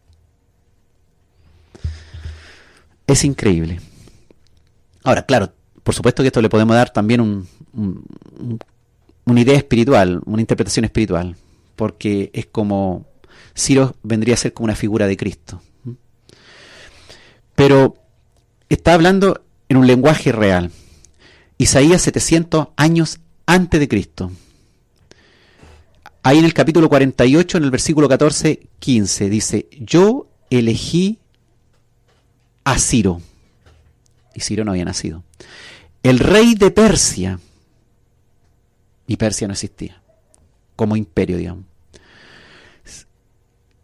Es increíble. Ahora, claro, por supuesto que esto le podemos dar también una idea espiritual, una interpretación espiritual, porque es como Ciro vendría a ser como una figura de Cristo. Pero está hablando en un lenguaje real. Isaías 700 años antes de Cristo. Ahí en el capítulo 48, en el versículo 14-15, dice: yo elegí a Ciro. Y Ciro no había nacido. El rey de Persia. Y Persia no existía como imperio, digamos.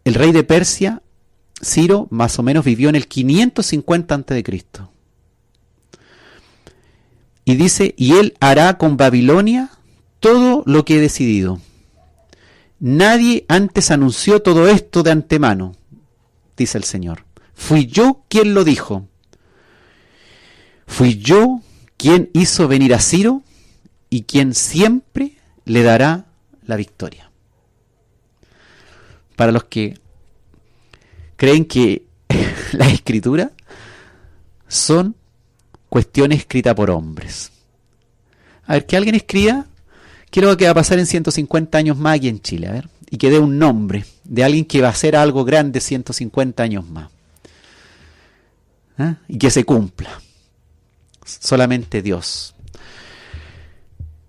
El rey de Persia, Ciro, más o menos vivió en el 550 a.C. Y dice: y él hará con Babilonia todo lo que he decidido. Nadie antes anunció todo esto de antemano, dice el Señor. Fui yo quien lo dijo. Fui yo quien hizo venir a Ciro y quien siempre le dará la victoria. Para los que creen que la escritura son cuestiones escritas por hombres. A ver, que alguien escriba qué es lo que va a pasar en 150 años más aquí en Chile, a ver, y que dé un nombre de alguien que va a hacer algo grande 150 años más. Y que se cumpla. Solamente Dios.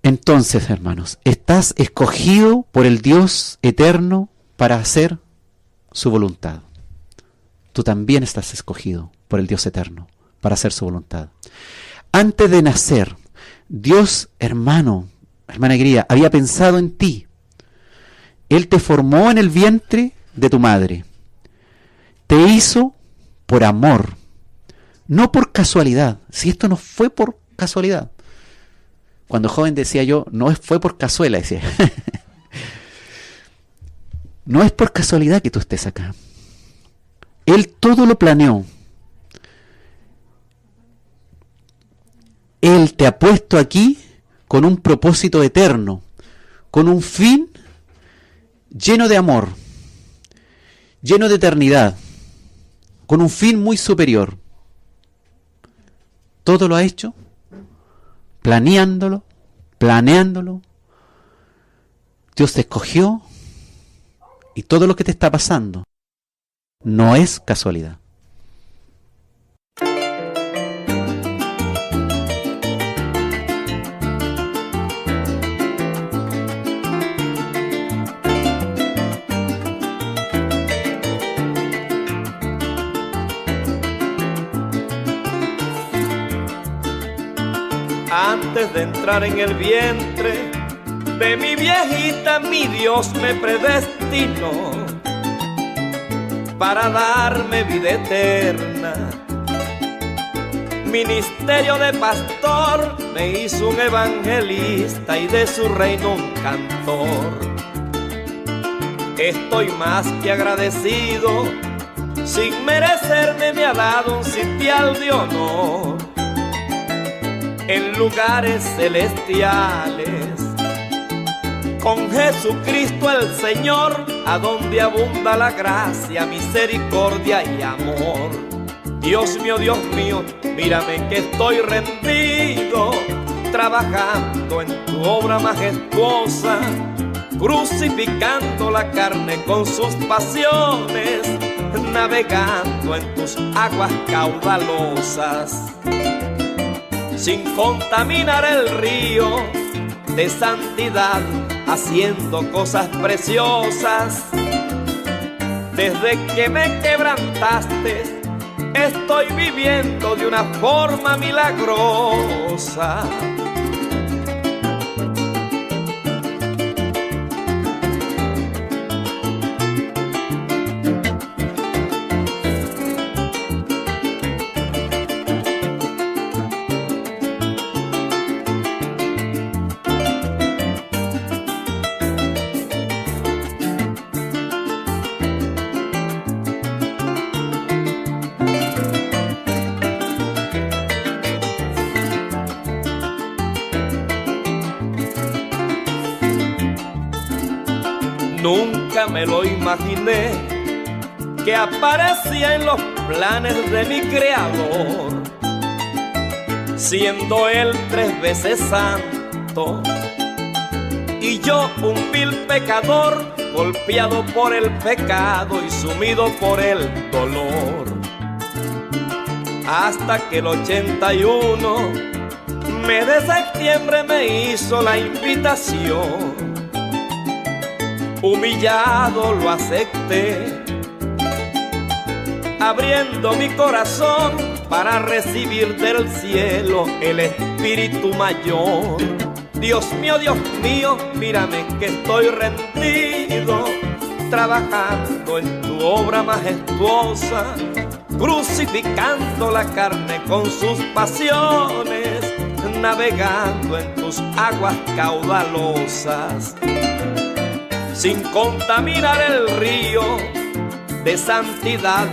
Entonces, hermanos, estás escogido por el Dios eterno para hacer su voluntad. tú también estás escogido por el Dios eterno para hacer su voluntad. Antes de nacer, Dios, hermano, hermana querida, había pensado en ti. Él te formó en el vientre de tu madre. Te hizo por amor, no por casualidad. Si esto no fue por casualidad. Cuando joven decía yo, no fue por cazuela, decía. No es por casualidad que tú estés acá. Él todo lo planeó. Él te ha puesto aquí con un propósito eterno, con un fin lleno de amor, lleno de eternidad, con un fin muy superior. Todo lo ha hecho planeándolo. Dios te escogió y todo lo que te está pasando no es casualidad. Antes de entrar en el vientre de mi viejita, mi Dios me predestinó para darme vida eterna. Ministerio de pastor me hizo un evangelista y de su reino un cantor. Estoy más que agradecido, sin merecerme me ha dado un sitial de honor en lugares celestiales, con Jesucristo el Señor, a donde abunda la gracia, misericordia y amor. Dios mío, mírame que estoy rendido, trabajando en tu obra majestuosa, crucificando la carne con sus pasiones, navegando en tus aguas caudalosas, sin contaminar el río de santidad, haciendo cosas preciosas. Desde que me quebrantaste, estoy viviendo de una forma milagrosa. Nunca me lo imaginé que aparecía en los planes de mi Creador, siendo Él 3 veces santo y yo un vil pecador, golpeado por el pecado y sumido por el dolor. Hasta que el 81 mes de septiembre me hizo la invitación. Humillado lo acepté, abriendo mi corazón para recibir del cielo el Espíritu Mayor. Dios mío, mírame que estoy rendido, trabajando en tu obra majestuosa, crucificando la carne con sus pasiones, navegando en tus aguas caudalosas, sin contaminar el río de santidad,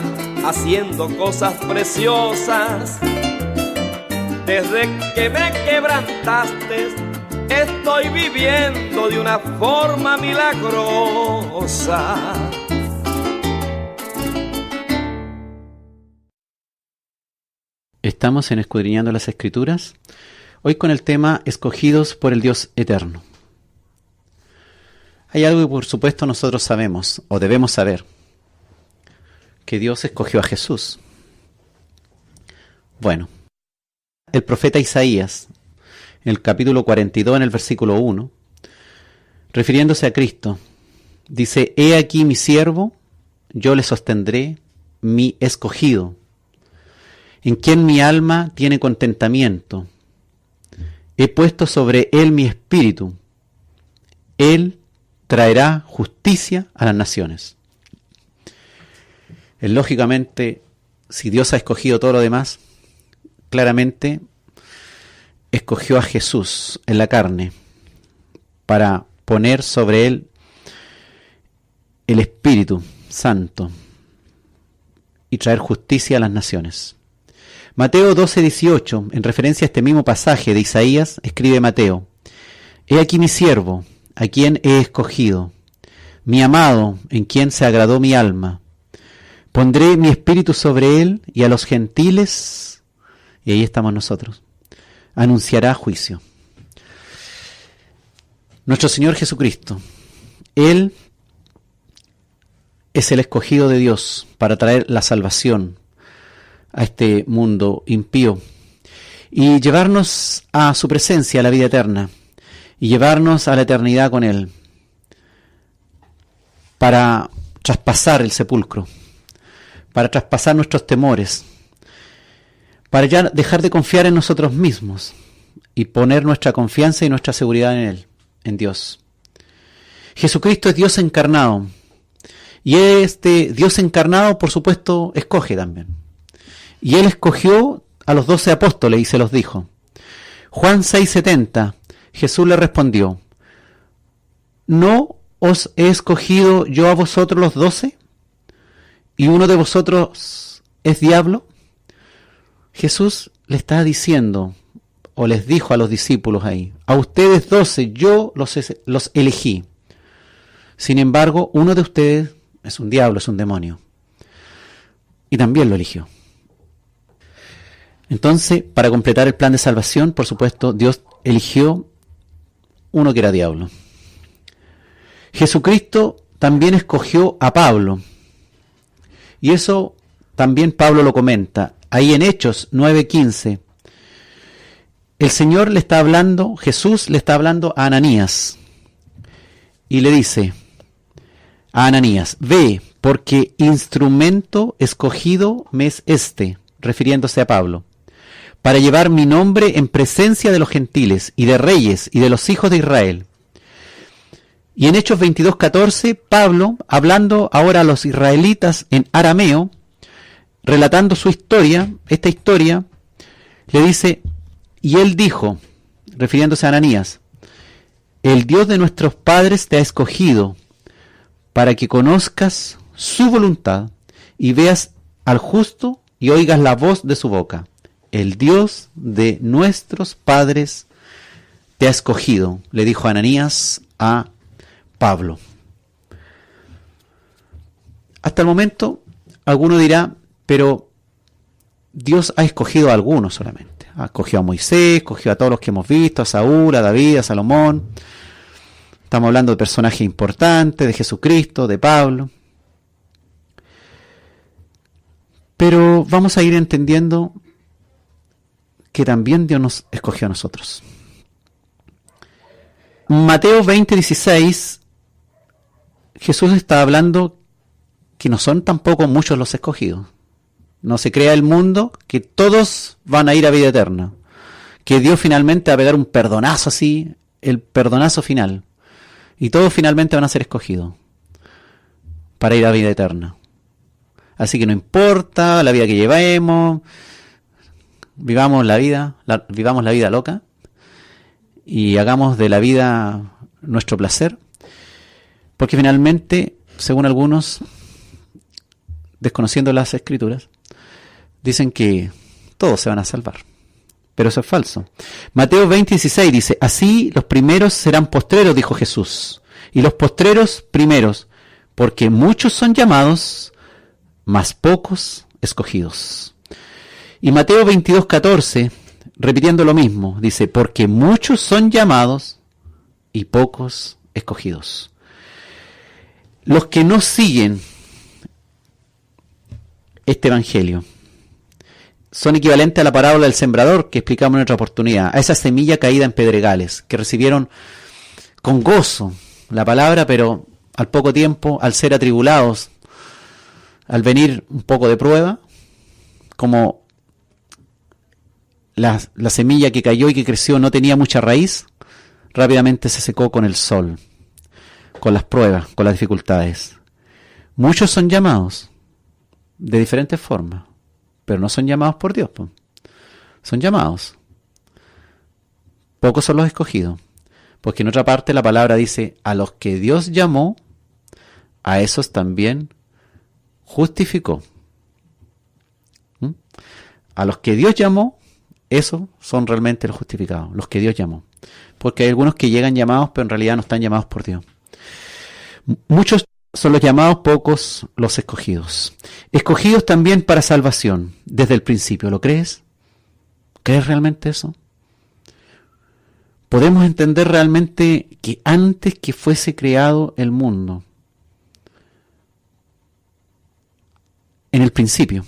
haciendo cosas preciosas. Desde que me quebrantaste, estoy viviendo de una forma milagrosa. Estamos en Escudriñando las Escrituras, hoy con el tema Escogidos por el Dios Eterno. Hay algo que por supuesto nosotros sabemos, o debemos saber, que Dios escogió a Jesús. Bueno, el profeta Isaías, en el capítulo 42, en el versículo 1, refiriéndose a Cristo, dice: He aquí mi siervo, yo le sostendré, mi escogido, en quien mi alma tiene contentamiento. He puesto sobre él mi espíritu. Él traerá justicia a las naciones. Él, lógicamente, si Dios ha escogido todo lo demás, claramente escogió a Jesús en la carne para poner sobre él el Espíritu Santo y traer justicia a las naciones. Mateo 12:18, en referencia a este mismo pasaje de Isaías, escribe Mateo: He aquí mi siervo, a quien he escogido, mi amado, en quien se agradó mi alma. Pondré mi espíritu sobre él, y a los gentiles, y ahí estamos nosotros, anunciará juicio. Nuestro Señor Jesucristo, Él es el escogido de Dios para traer la salvación a este mundo impío y llevarnos a su presencia, a la vida eterna, y llevarnos a la eternidad con Él, para traspasar el sepulcro, para traspasar nuestros temores, para ya dejar de confiar en nosotros mismos y poner nuestra confianza y nuestra seguridad en Él, en Dios. Jesucristo es Dios encarnado, y este Dios encarnado, por supuesto, escoge también. Y Él escogió a los 12 apóstoles y se los dijo. Juan 6:70, Jesús le respondió: ¿No os he escogido yo a vosotros los 12? ¿Y uno de vosotros es diablo? Jesús le está diciendo, o les dijo a los discípulos ahí: a ustedes 12 yo los elegí. Sin embargo, uno de ustedes es un diablo, es un demonio. Y también lo eligió. Entonces, para completar el plan de salvación, por supuesto, Dios eligió uno que era diablo. Jesucristo también escogió a Pablo. Y eso también Pablo lo comenta. Ahí en Hechos 9:15, el Señor le está hablando, Jesús le está hablando a Ananías. Y le dice a Ananías: ve, porque instrumento escogido me es este, refiriéndose a Pablo, para llevar mi nombre en presencia de los gentiles y de reyes y de los hijos de Israel. Y en Hechos 22:14, Pablo, hablando ahora a los israelitas en arameo, relatando su historia, esta historia, le dice: y él dijo, refiriéndose a Ananías: el Dios de nuestros padres te ha escogido para que conozcas su voluntad y veas al justo y oigas la voz de su boca. El Dios de nuestros padres te ha escogido, le dijo Ananías a Pablo. Hasta el momento, alguno dirá: pero Dios ha escogido a algunos solamente. Ha escogido a Moisés, escogió a todos los que hemos visto, a Saúl, a David, a Salomón. Estamos hablando de personajes importantes, de Jesucristo, de Pablo. Pero vamos a ir entendiendo que también Dios nos escogió a nosotros. Mateo 20:16, Jesús está hablando que no son tampoco muchos los escogidos. No se crea el mundo que todos van a ir a vida eterna, que Dios finalmente va a pegar un perdonazo así, el perdonazo final, y todos finalmente van a ser escogidos para ir a vida eterna. Así que no importa la vida que llevemos, vivamos la vida loca y hagamos de la vida nuestro placer, porque finalmente, según algunos, desconociendo las Escrituras, dicen que todos se van a salvar. Pero eso es falso. Mateo 20:16 dice: así los primeros serán postreros, dijo Jesús, y los postreros primeros, porque muchos son llamados, mas pocos escogidos. Y Mateo 22:14, repitiendo lo mismo, dice: porque muchos son llamados y pocos escogidos. Los que no siguen este evangelio son equivalentes a la parábola del sembrador que explicamos en otra oportunidad, a esa semilla caída en pedregales, que recibieron con gozo la palabra, pero al poco tiempo, al ser atribulados, al venir un poco de prueba, como la semilla que cayó y que creció no tenía mucha raíz, rápidamente se secó con el sol, con las pruebas, con las dificultades. Muchos son llamados de diferentes formas, pero no son llamados por Dios, pues. Son llamados. Pocos son los escogidos, porque en otra parte la palabra dice, a los que Dios llamó, a esos también justificó. A los que Dios llamó, esos son realmente los justificados, los que Dios llamó. Porque hay algunos que llegan llamados, pero en realidad no están llamados por Dios. Muchos son los llamados, pocos los escogidos. Escogidos también para salvación, desde el principio. ¿Lo crees? ¿Crees realmente eso? Podemos entender realmente que antes que fuese creado el mundo, en el principio,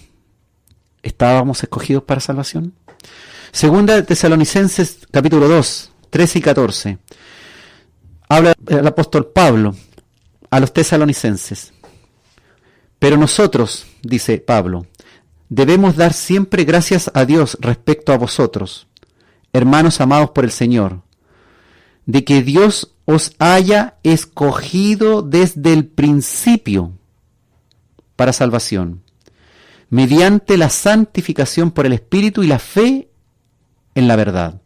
¿estábamos escogidos para salvación? Segunda de Tesalonicenses, capítulo 2, 13 y 14. Habla el apóstol Pablo a los tesalonicenses. Pero nosotros, dice Pablo, debemos dar siempre gracias a Dios respecto a vosotros, hermanos amados por el Señor, de que Dios os haya escogido desde el principio para salvación, mediante la santificación por el Espíritu y la fe en la verdad,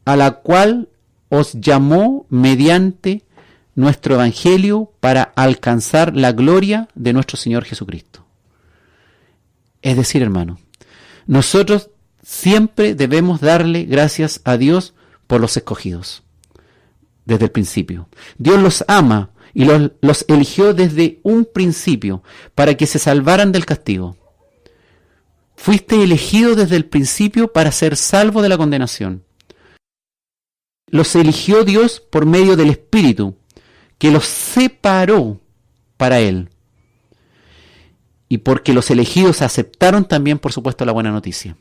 a la cual os llamó mediante nuestro Evangelio para alcanzar la gloria de nuestro Señor Jesucristo. Es decir, hermano, nosotros siempre debemos darle gracias a Dios por los escogidos, desde el principio. Dios los ama y los eligió desde un principio para que se salvaran del castigo. Fuiste elegido desde el principio para ser salvo de la condenación. Los eligió Dios por medio del Espíritu, que los separó para Él. Y porque los elegidos aceptaron también, por supuesto, la buena noticia.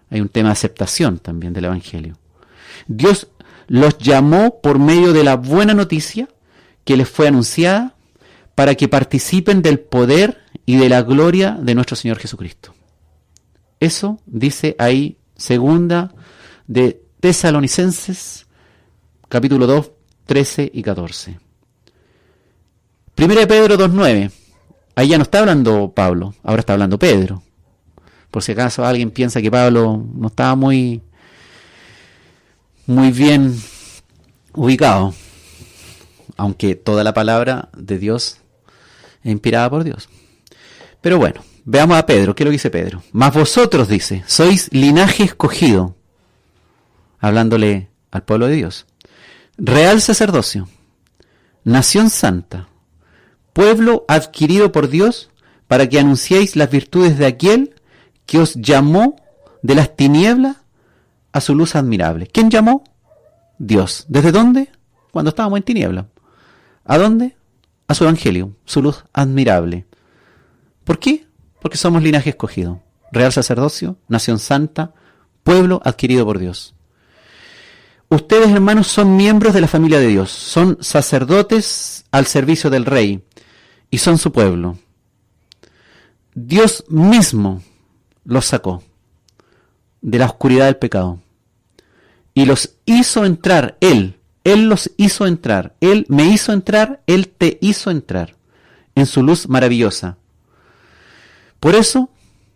Hay un tema de aceptación también del Evangelio. Dios los llamó por medio de la buena noticia que les fue anunciada para que participen del poder y de la gloria de nuestro Señor Jesucristo. Eso dice ahí, segunda de Tesalonicenses, capítulo 2, 13 y 14. Primera de Pedro 2.9. Ahí ya no está hablando Pablo, ahora está hablando Pedro. Por si acaso alguien piensa que Pablo no estaba muy bien ubicado, aunque toda la palabra de Dios es inspirada por Dios. Pero bueno, veamos a Pedro. ¿Qué es lo que dice Pedro? Mas vosotros, dice, sois linaje escogido, hablándole al pueblo de Dios, real sacerdocio, nación santa, pueblo adquirido por Dios, para que anunciéis las virtudes de aquel que os llamó de las tinieblas a su luz admirable. ¿Quién llamó? Dios. ¿Desde dónde? Cuando estábamos en tinieblas. ¿A dónde? A su evangelio, su luz admirable. ¿Por qué? Porque somos linaje escogido, real sacerdocio, nación santa, pueblo adquirido por Dios. Ustedes, hermanos, son miembros de la familia de Dios, son sacerdotes al servicio del Rey y son su pueblo. Dios mismo los sacó de la oscuridad del pecado y los hizo entrar. Él los hizo entrar, Él me hizo entrar, Él te hizo entrar en su luz maravillosa. Por eso,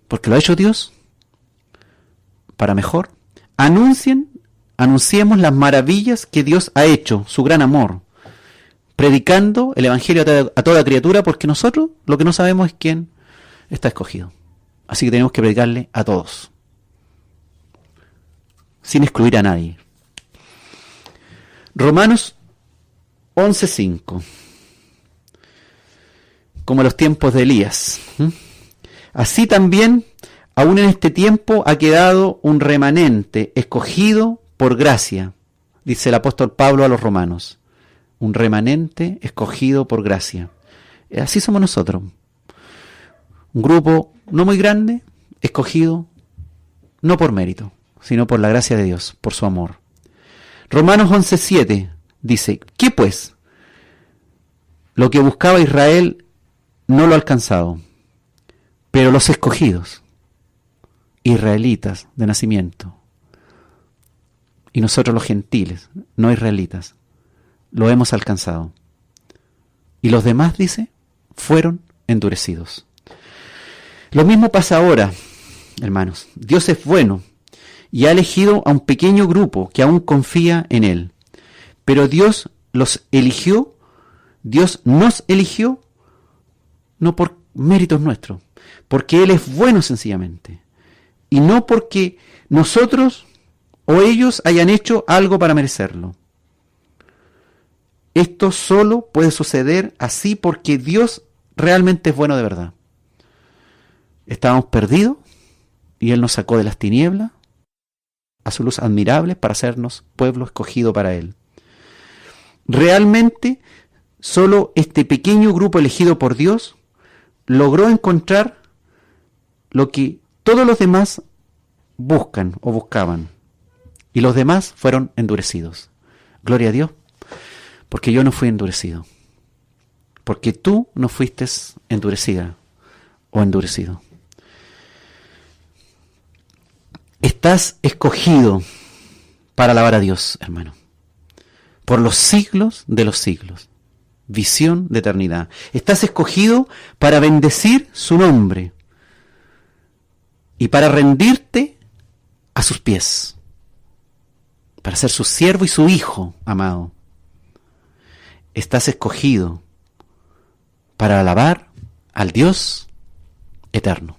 porque lo ha hecho Dios, para mejor, anunciemos las maravillas que Dios ha hecho, su gran amor, predicando el Evangelio a toda criatura, porque nosotros lo que no sabemos es quién está escogido. Así que tenemos que predicarle a todos, sin excluir a nadie. Romanos 11:5, como los tiempos de Elías. Así también, aún en este tiempo, ha quedado un remanente escogido por gracia, dice el apóstol Pablo a los romanos. Un remanente escogido por gracia. Así somos nosotros. Un grupo no muy grande, escogido no por mérito, sino por la gracia de Dios, por su amor. Romanos 11:7 dice, ¿qué pues? Lo que buscaba Israel no lo ha alcanzado, Pero los escogidos, israelitas de nacimiento, y nosotros los gentiles, no israelitas, lo hemos alcanzado. Y los demás, dice, fueron endurecidos. Lo mismo pasa ahora, hermanos. Dios es bueno y ha elegido a un pequeño grupo que aún confía en Él. Pero Dios los eligió, Dios nos eligió, no por méritos nuestros, porque Él es bueno sencillamente. Y no porque nosotros o ellos hayan hecho algo para merecerlo. Esto solo puede suceder así porque Dios realmente es bueno de verdad. Estábamos perdidos y Él nos sacó de las tinieblas a su luz admirable para hacernos pueblo escogido para Él. Realmente, solo este pequeño grupo elegido por Dios logró encontrar lo que todos los demás buscan o buscaban. Y los demás fueron endurecidos. Gloria a Dios, porque yo no fui endurecido. Porque tú no fuiste endurecida o endurecido. Estás escogido para alabar a Dios, hermano. Por los siglos de los siglos. Visión de eternidad. Estás escogido para bendecir su nombre. Y para rendirte a sus pies. Para ser su siervo y su hijo, amado. Estás escogido para alabar al Dios eterno.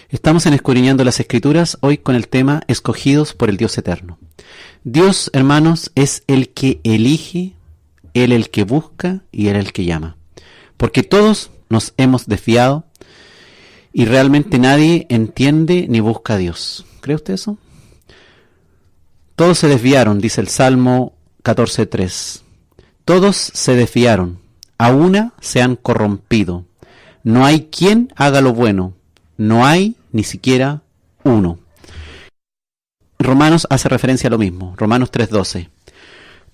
Estamos en Escudriñando las Escrituras, hoy con el tema Escogidos por el Dios Eterno. Dios, hermanos, es el que elige, Él el que busca y Él el que llama. Porque todos nos hemos desviado y realmente nadie entiende ni busca a Dios. ¿Cree usted eso? Todos se desviaron, dice el Salmo 14:3. Todos se desviaron, a una se han corrompido. No hay quien haga lo bueno, no hay ni siquiera uno. Romanos hace referencia a lo mismo, Romanos 3:12.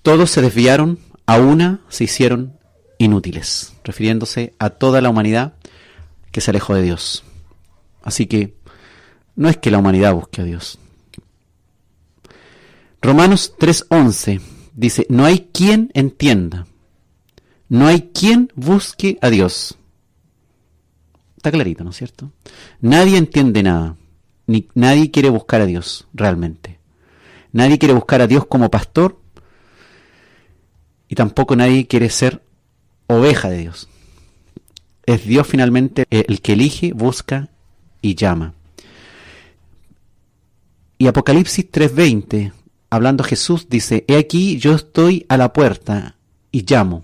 Todos se desviaron, a una se hicieron inútiles, refiriéndose a toda la humanidad que se alejó de Dios. Así que no es que la humanidad busque a Dios. Romanos 3:11 dice, no hay quien entienda, no hay quien busque a Dios. Está clarito, ¿no es cierto? Nadie entiende nada, ni nadie quiere buscar a Dios realmente. Nadie quiere buscar a Dios como pastor y tampoco nadie quiere ser oveja de Dios. Es Dios finalmente el que elige, busca y llama. Y Apocalipsis 3:20, hablando Jesús, dice, he aquí yo estoy a la puerta y llamo.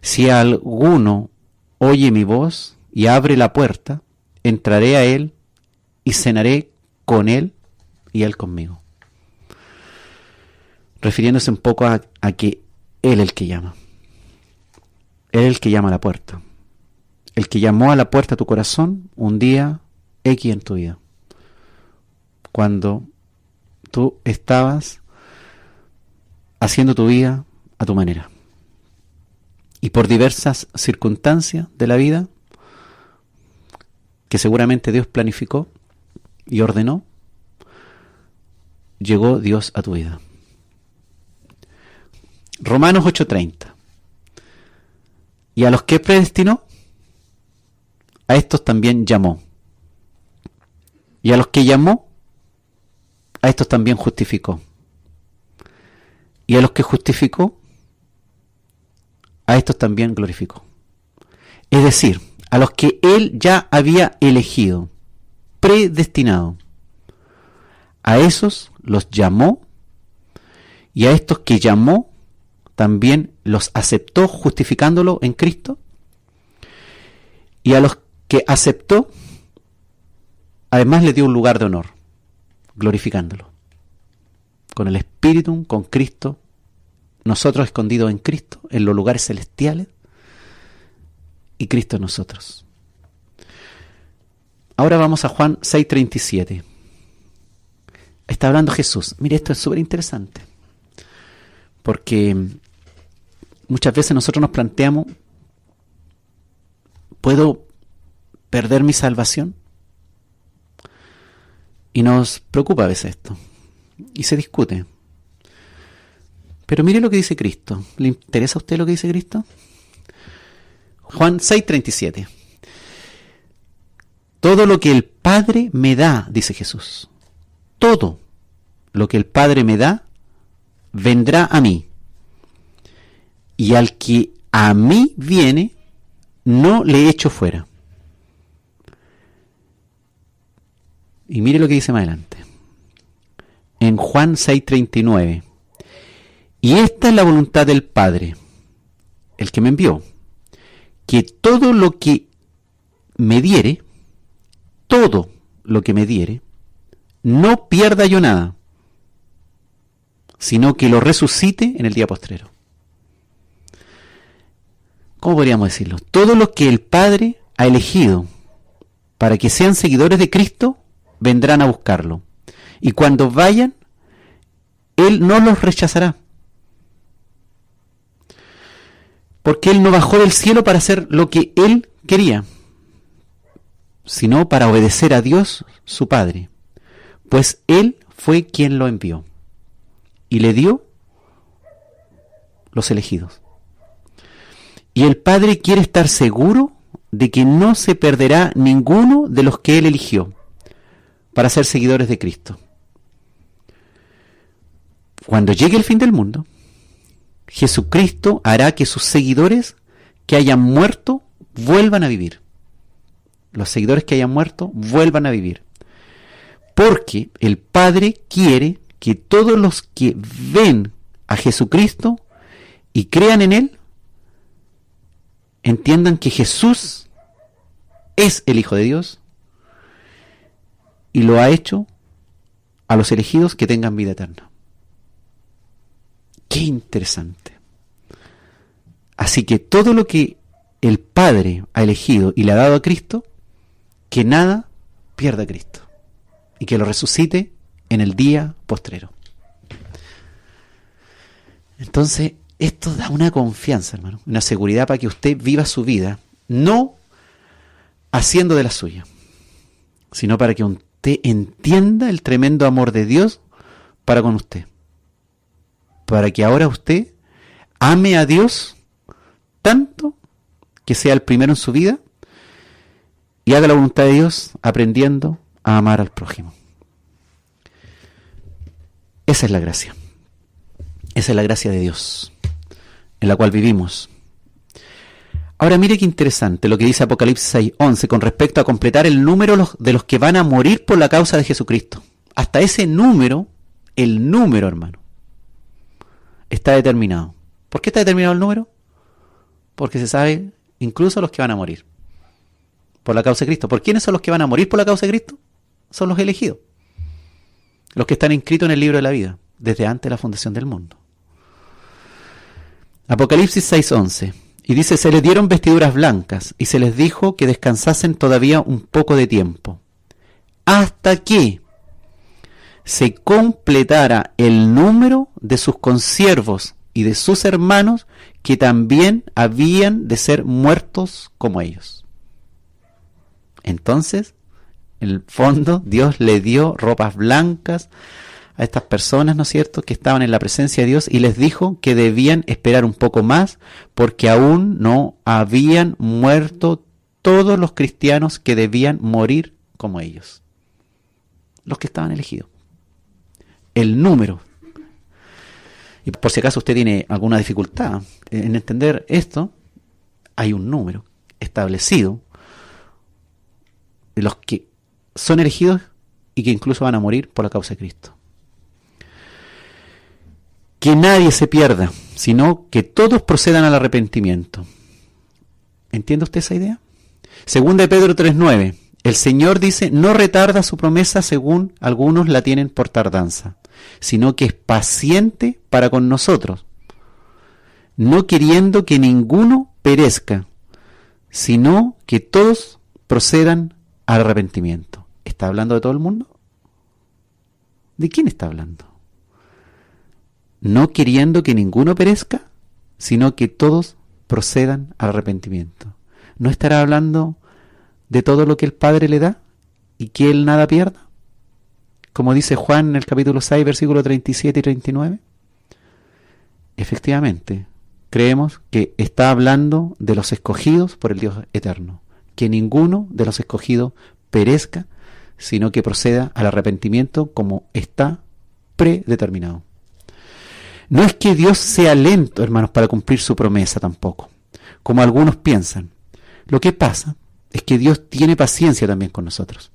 Si alguno oye mi voz y abre la puerta, entraré a él y cenaré con él y él conmigo. Refiriéndose un poco a que Él es el que llama. Él es el que llama a la puerta. El que llamó a la puerta a tu corazón un día X en tu vida. Cuando tú estabas haciendo tu vida a tu manera. Y por diversas circunstancias de la vida, que seguramente Dios planificó y ordenó, llegó Dios a tu vida. Romanos 8:30. Y a los que predestinó, a estos también llamó. Y a los que llamó, a estos también justificó. Y a los que justificó, a estos también glorificó. Es decir, a los que Él ya había elegido, predestinado, a esos los llamó, y a estos que llamó, también los aceptó justificándolo en Cristo, y a los que aceptó, además le dio un lugar de honor, glorificándolo. Con el Espíritu, con Cristo, nosotros escondidos en Cristo, en los lugares celestiales, y Cristo en nosotros. Ahora vamos a Juan 6:37. Está hablando Jesús. Mire, esto es súper interesante. Porque muchas veces nosotros nos planteamos, ¿puedo perder mi salvación? Y nos preocupa a veces esto. Y se discute. Pero mire lo que dice Cristo. ¿Le interesa a usted lo que dice Cristo? Juan 6:37. Todo lo que el Padre me da, dice Jesús, todo lo que el Padre me da, vendrá a mí. Y al que a mí viene, no le echo fuera. Y mire lo que dice más adelante. En Juan 6:39. Y esta es la voluntad del Padre, el que me envió, que todo lo que me diere, no pierda yo nada, sino que lo resucite en el día postrero. ¿Cómo podríamos decirlo? Todo lo que el Padre ha elegido para que sean seguidores de Cristo, vendrán a buscarlo. Y cuando vayan, Él no los rechazará. Porque Él no bajó del cielo para hacer lo que Él quería, sino para obedecer a Dios, su Padre. Pues Él fue quien lo envió y le dio los elegidos. Y el Padre quiere estar seguro de que no se perderá ninguno de los que Él eligió para ser seguidores de Cristo. Cuando llegue el fin del mundo, Jesucristo hará que sus seguidores que hayan muerto vuelvan a vivir. los seguidores que hayan muerto, vuelvan a vivir. Porque el Padre quiere que todos los que ven a Jesucristo y crean en Él, entiendan que Jesús es el Hijo de Dios y lo ha hecho a los elegidos que tengan vida eterna. Qué interesante. Así que todo lo que el Padre ha elegido y le ha dado a Cristo, que nada pierda a Cristo y que lo resucite en el día postrero. Entonces, esto da una confianza, hermano, una seguridad para que usted viva su vida, no haciendo de la suya, sino para que usted entienda el tremendo amor de Dios para con usted. Para que ahora usted ame a Dios tanto que sea el primero en su vida y haga la voluntad de Dios aprendiendo a amar al prójimo. Esa es la gracia. Esa es la gracia de Dios, en la cual vivimos. Ahora mire qué interesante lo que dice Apocalipsis 6:11 con respecto a completar el número de los que van a morir por la causa de Jesucristo. Hasta ese número, el número, hermano, está determinado. ¿Por qué está determinado el número? Porque se sabe incluso los que van a morir por la causa de Cristo. ¿Por quiénes son los que van a morir por la causa de Cristo? Son los elegidos, los que están inscritos en el libro de la vida desde antes de la fundación del mundo. Apocalipsis 6:11, y dice: se les dieron vestiduras blancas y se les dijo que descansasen todavía un poco de tiempo, hasta que se completara el número de sus consiervos y de sus hermanos que también habían de ser muertos como ellos. Entonces, en el fondo, Dios le dio ropas blancas a estas personas, ¿no es cierto?, que estaban en la presencia de Dios, y les dijo que debían esperar un poco más porque aún no habían muerto todos los cristianos que debían morir como ellos, los que estaban elegidos. El número. Y por si acaso usted tiene alguna dificultad en entender esto, hay un número establecido de los que son elegidos y que incluso van a morir por la causa de Cristo. Que nadie se pierda, sino que todos procedan al arrepentimiento. ¿Entiende usted esa idea? Segunda de Pedro 3:9. El Señor dice: no retarda su promesa según algunos la tienen por tardanza, sino que es paciente para con nosotros, no queriendo que ninguno perezca, sino que todos procedan al arrepentimiento. ¿Está hablando de todo el mundo? ¿De quién está hablando? No queriendo que ninguno perezca, sino que todos procedan al arrepentimiento. ¿No estará hablando de todo lo que el Padre le da y que Él nada pierda? Como dice Juan en el capítulo 6, versículos 37 y 39. Efectivamente, creemos que está hablando de los escogidos por el Dios eterno. Que ninguno de los escogidos perezca, sino que proceda al arrepentimiento como está predeterminado. No es que Dios sea lento, hermanos, para cumplir su promesa tampoco, como algunos piensan. Lo que pasa es que Dios tiene paciencia también con nosotros,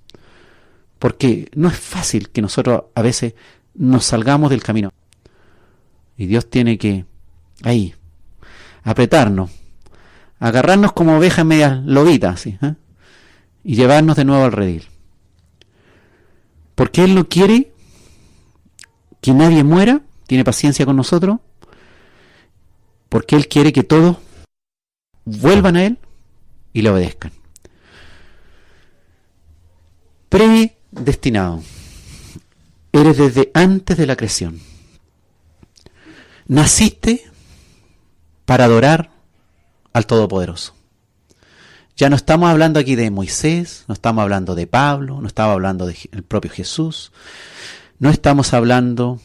porque no es fácil que nosotros a veces nos salgamos del camino. Y Dios tiene que, ahí, apretarnos, agarrarnos como ovejas medias lobitas, así, y llevarnos de nuevo al redil. Porque Él no quiere que nadie muera, tiene paciencia con nosotros, porque Él quiere que todos vuelvan a Él y le obedezcan. Predestinado. Eres desde antes de la creación. Naciste para adorar al Todopoderoso. Ya no estamos hablando aquí de Moisés, no estamos hablando de Pablo, no estamos hablando del propio Jesús, no estamos hablando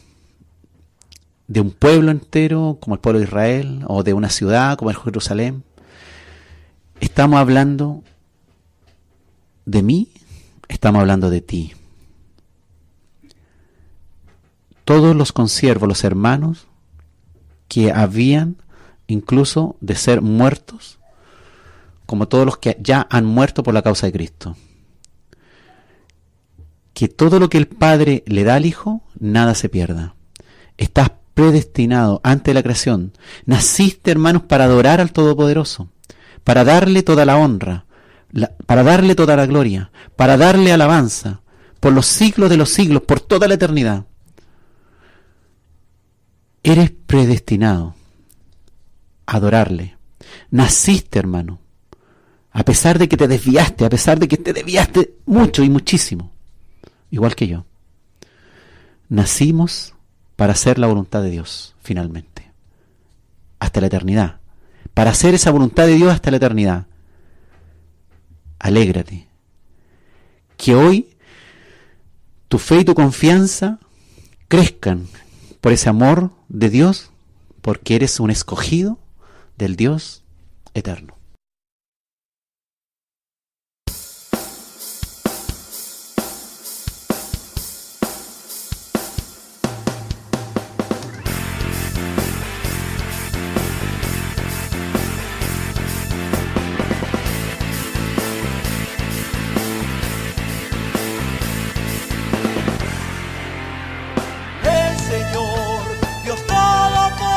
de un pueblo entero como el pueblo de Israel o de una ciudad como el Jerusalén. Estamos hablando de mí, estamos hablando de ti. Todos los consiervos, los hermanos que habían incluso de ser muertos, como todos los que ya han muerto por la causa de Cristo. Que todo lo que el Padre le da al Hijo, nada se pierda. Estás predestinado antes de la creación. Naciste, hermanos, para adorar al Todopoderoso, para darle toda la honra, para darle toda la gloria, para darle alabanza, por los siglos de los siglos, por toda la eternidad. Eres predestinado a adorarle. Naciste, hermano, a pesar de que te desviaste, a pesar de que te desviaste mucho y muchísimo, igual que yo. Nacimos para hacer la voluntad de Dios, finalmente, hasta la eternidad. Para hacer esa voluntad de Dios hasta la eternidad. Alégrate. Que hoy tu fe y tu confianza crezcan por ese amor de Dios, porque eres un escogido del Dios eterno. El Señor, Dios Todopoderoso,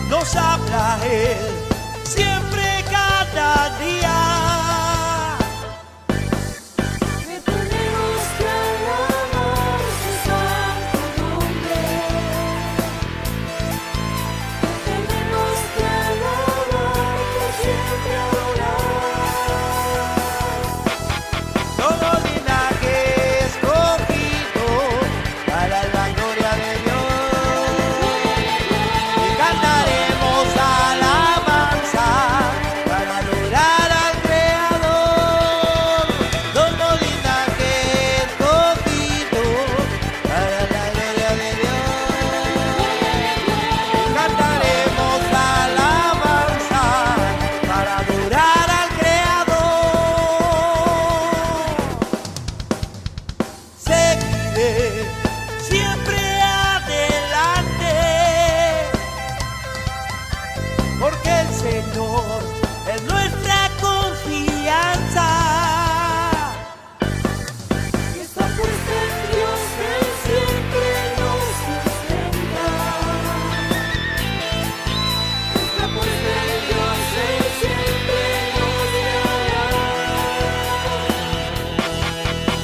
nos habla Él siempre, cada día. Que tenemos que alabar su santo nombre. Que tenemos que alabar, por siempre adorar. Todo linaje escogido para la gloria de Dios. Y cantaremos alabanza para adorar al Creador. Todo linaje escogido para la gloria de Dios. Y cantaremos alabanza para adorar al Creador. Seguiré siempre adelante, porque el Señor es nuestra confianza. Y está puesta en Dios, Él siempre nos sustenta. Está puesta en Dios, Él siempre nos guiará.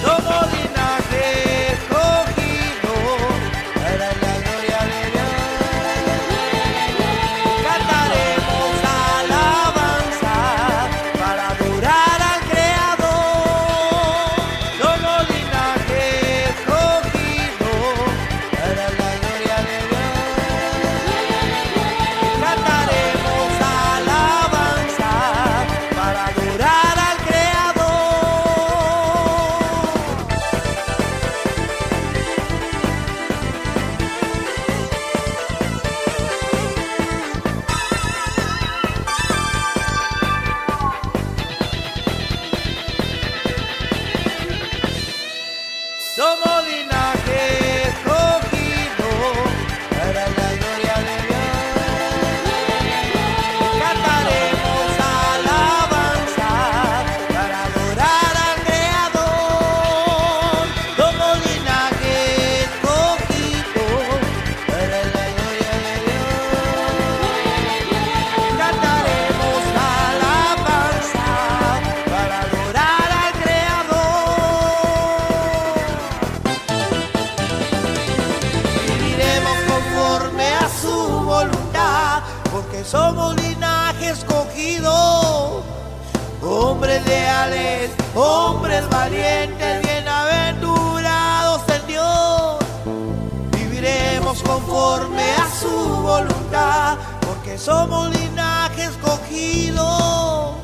Todo linaje escogido para la gloria de Dios. Cantaremos alabanza para adorar al Creador. Todo linaje escogido para la gloria de Dios. Cantaremos alabanza para adorar al Creador. Somos linaje escogido para la gloria de Dios. Cantaremos alabanza para adorar al Creador. Somos linaje escogido para la gloria de Dios. Cantaremos alabanza para adorar al Creador. Viviremos conforme a su voluntad, porque somos linaje escogido, hombres leales, hombres valientes, bienaventurados en Dios. Viviremos conforme a su voluntad, porque somos linaje escogido,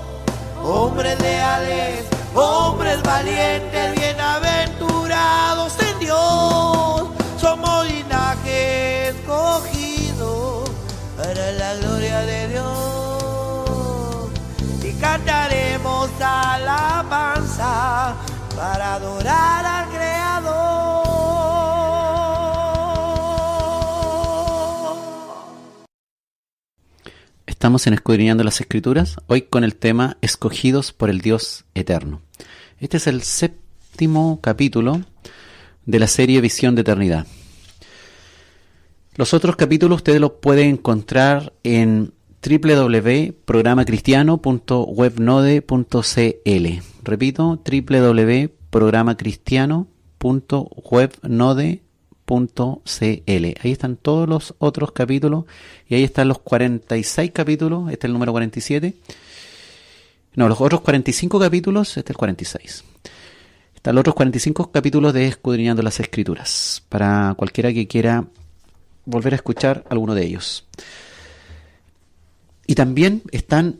hombres leales, hombres valientes, bienaventurados en Dios. Somos linaje escogido para la gloria de Dios. Y cantaremos alabanza para adorar al Creador. Estamos en Escudriñando las Escrituras, hoy con el tema Escogidos por el Dios Eterno. Este es el 7º capítulo de la serie Visión de Eternidad. Los otros capítulos ustedes los pueden encontrar en www.programacristiano.webnode.cl. Repito, www.programacristiano.webnode.cl. Ahí están todos los otros capítulos y ahí están los 46 capítulos. Este es el número 47. No, los otros 45 capítulos, este es el 46. Están los otros 45 capítulos de Escudriñando las Escrituras, para cualquiera que quiera volver a escuchar alguno de ellos. Y también están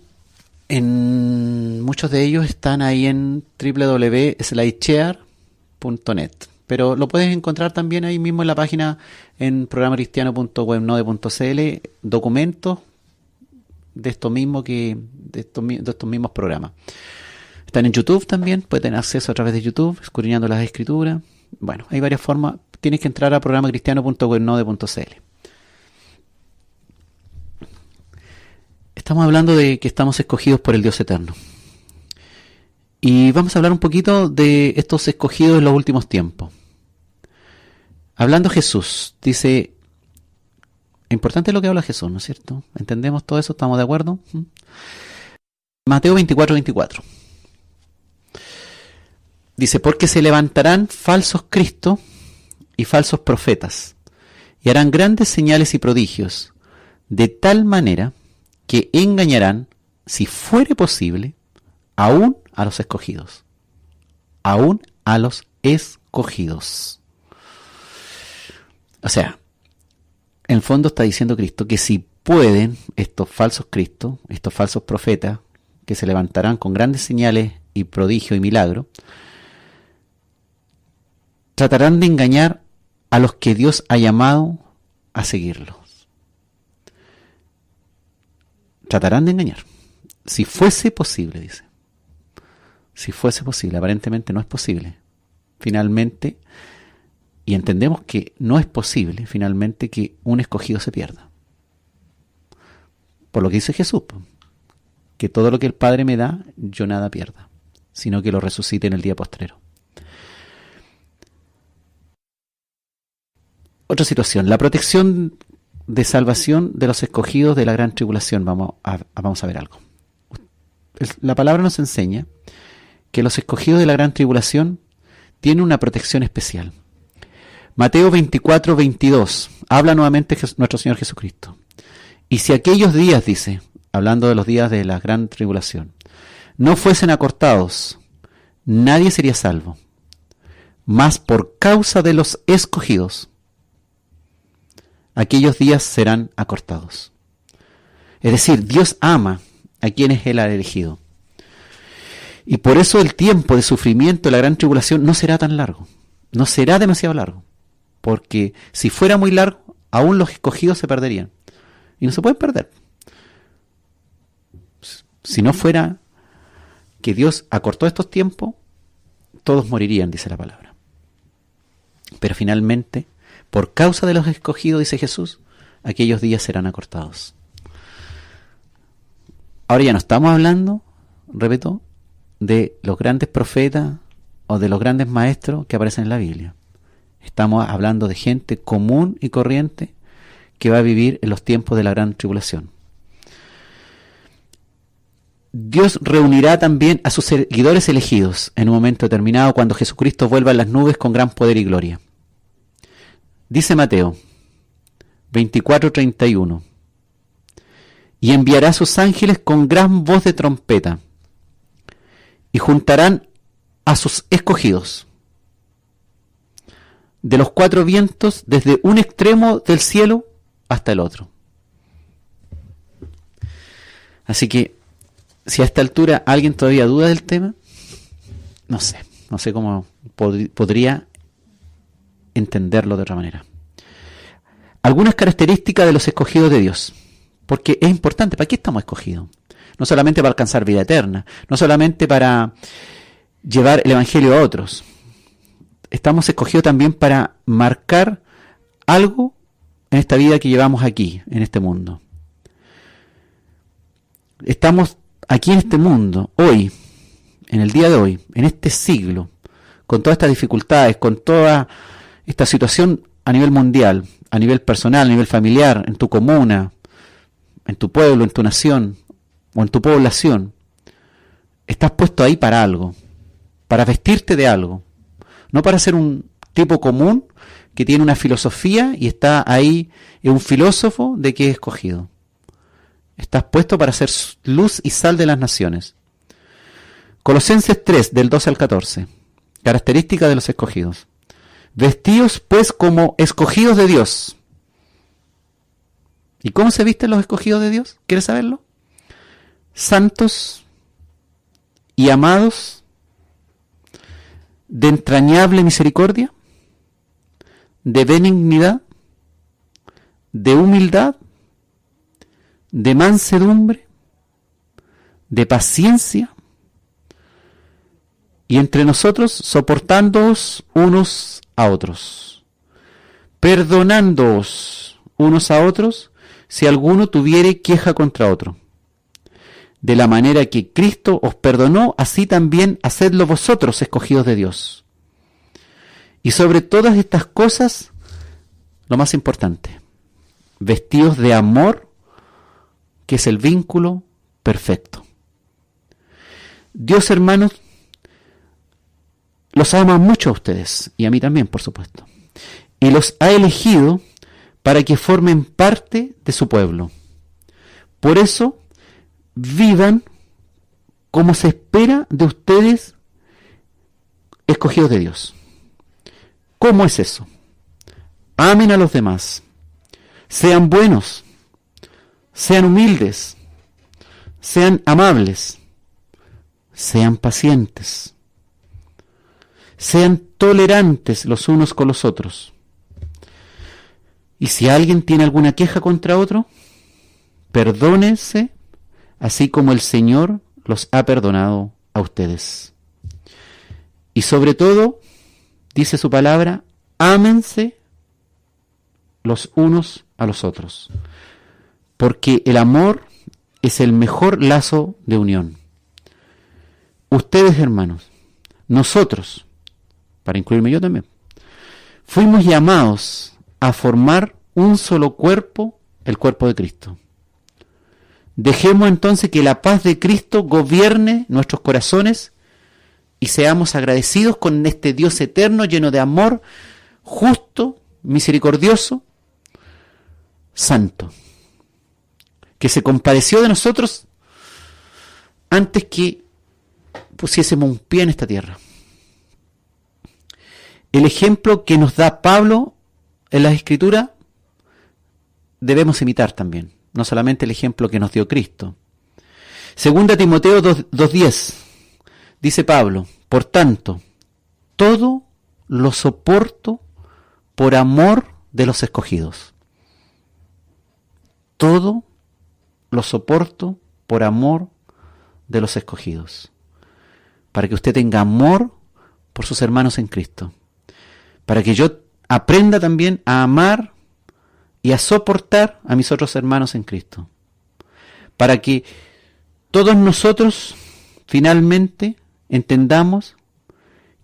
muchos de ellos están ahí en www.slideshare.net. Pero lo puedes encontrar también ahí mismo en la página en programacristiano.webnode.cl, documentos de estos mismos programas. Están en YouTube también, puedes tener acceso a través de YouTube, escudriñando las escrituras. Bueno, hay varias formas. Tienes que entrar a programacristiano.webnode.cl. Estamos hablando de que estamos escogidos por el Dios Eterno. Y vamos a hablar un poquito de estos escogidos en los últimos tiempos. Hablando Jesús, dice, importante lo que habla Jesús, ¿no es cierto? ¿Entendemos todo eso? ¿Estamos de acuerdo? Mateo 24:24. Dice, porque se levantarán falsos Cristos y falsos profetas, y harán grandes señales y prodigios, de tal manera que engañarán, si fuere posible, aún a los escogidos. Aún a los escogidos. O sea, en el fondo está diciendo Cristo que si pueden estos falsos Cristos, estos falsos profetas, que se levantarán con grandes señales y prodigios y milagros, tratarán de engañar a los que Dios ha llamado a seguirlos. Tratarán de engañar. Si fuese posible, dice. Si fuese posible, aparentemente no es posible. Finalmente, y entendemos que no es posible, finalmente, que un escogido se pierda. Por lo que dice Jesús, que todo lo que el Padre me da, yo nada pierda, sino que lo resucite en el día postrero. Otra situación, la protección de salvación de los escogidos de la gran tribulación. Vamos a ver algo. La palabra nos enseña que los escogidos de la gran tribulación tienen una protección especial. Mateo 24:22 habla nuevamente nuestro Señor Jesucristo. Y si aquellos días, dice, hablando de los días de la gran tribulación, no fuesen acortados, nadie sería salvo. Mas por causa de los escogidos, aquellos días serán acortados. Es decir, Dios ama a quienes Él ha elegido. Y por eso el tiempo de sufrimiento de la gran tribulación no será tan largo. No será demasiado largo. Porque si fuera muy largo, aún los escogidos se perderían. Y no se pueden perder. Si no fuera que Dios acortó estos tiempos, todos morirían, dice la palabra. Pero finalmente, por causa de los escogidos, dice Jesús, aquellos días serán acortados. Ahora ya no estamos hablando, repito, de los grandes profetas o de los grandes maestros que aparecen en la Biblia. Estamos hablando de gente común y corriente que va a vivir en los tiempos de la gran tribulación. Dios reunirá también a sus seguidores elegidos en un momento determinado cuando Jesucristo vuelva en las nubes con gran poder y gloria. Dice Mateo 24:31. Y enviará a sus ángeles con gran voz de trompeta, y juntarán a sus escogidos de los 4 vientos, desde un extremo del cielo hasta el otro. Así que, si a esta altura alguien todavía duda del tema, no sé cómo podría entenderlo de otra manera. Algunas características de los escogidos de Dios, porque es importante. ¿Para qué estamos escogidos? No solamente para alcanzar vida eterna, no solamente para llevar el evangelio a otros. Estamos escogidos también para marcar algo en esta vida que llevamos aquí, en este mundo. estamos aquí en este mundo, hoy, en el día de hoy, en este siglo, con todas estas dificultades, con toda esta situación a nivel mundial, a nivel personal, a nivel familiar, en tu comuna, en tu pueblo, en tu nación o en tu población, estás puesto ahí para algo, para vestirte de algo, no para ser un tipo común que tiene una filosofía y está ahí, es un filósofo de que es escogido. Estás puesto para ser luz y sal de las naciones. Colosenses 3, del 12 al 14. Características de los escogidos. Vestíos pues como escogidos de Dios. ¿Y cómo se visten los escogidos de Dios? ¿Quieres saberlo? Santos y amados, de entrañable misericordia, de benignidad, de humildad, de mansedumbre, de paciencia, y entre nosotros soportándoos unos a otros, perdonándoos unos a otros si alguno tuviere queja contra otro. De la manera que Cristo os perdonó, así también hacedlo vosotros, escogidos de Dios. Y sobre todas estas cosas, lo más importante, vestidos de amor, que es el vínculo perfecto. Dios, hermanos, los ama mucho a ustedes, y a mí también, por supuesto. Y los ha elegido para que formen parte de su pueblo. Por eso, vivan como se espera de ustedes, escogidos de Dios. ¿Cómo es eso? Amen a los demás, sean buenos, sean humildes, sean amables, sean pacientes, sean tolerantes los unos con los otros. Y si alguien tiene alguna queja contra otro, perdónense, así como el Señor los ha perdonado a ustedes. Y sobre todo, dice su palabra, ámense los unos a los otros, porque el amor es el mejor lazo de unión. Ustedes, hermanos, nosotros, para incluirme yo también, fuimos llamados a formar un solo cuerpo, el cuerpo de Cristo. Dejemos entonces que la paz de Cristo gobierne nuestros corazones y seamos agradecidos con este Dios eterno, lleno de amor, justo, misericordioso, santo, que se compadeció de nosotros antes que pusiésemos un pie en esta tierra. El ejemplo que nos da Pablo en las Escrituras debemos imitar también, no solamente el ejemplo que nos dio Cristo. Segunda Timoteo 2:10, dice Pablo, por tanto, todo lo soporto por amor de los escogidos. Todo lo soporto por amor de los escogidos. Para que usted tenga amor por sus hermanos en Cristo. Para que yo aprenda también a amar y a soportar a mis otros hermanos en Cristo. Para que todos nosotros finalmente entendamos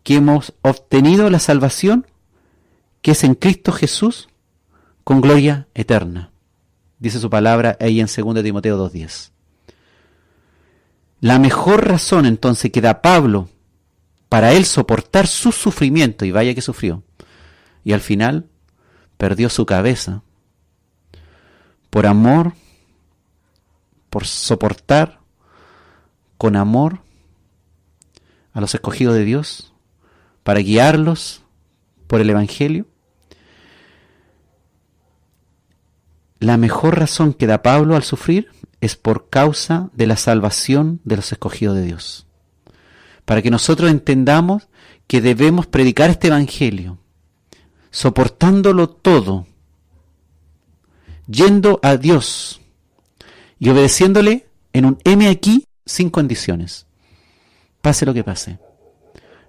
que hemos obtenido la salvación que es en Cristo Jesús con gloria eterna. Dice su palabra ahí en 2 Timoteo 2:10. La mejor razón entonces que da Pablo para él soportar su sufrimiento, y vaya que sufrió, y al final perdió su cabeza, por amor, por soportar con amor a los escogidos de Dios, para guiarlos por el Evangelio. La mejor razón que da Pablo al sufrir es por causa de la salvación de los escogidos de Dios. Para que nosotros entendamos que debemos predicar este Evangelio, soportándolo todo, yendo a Dios y obedeciéndole en un heme aquí sin condiciones. Pase lo que pase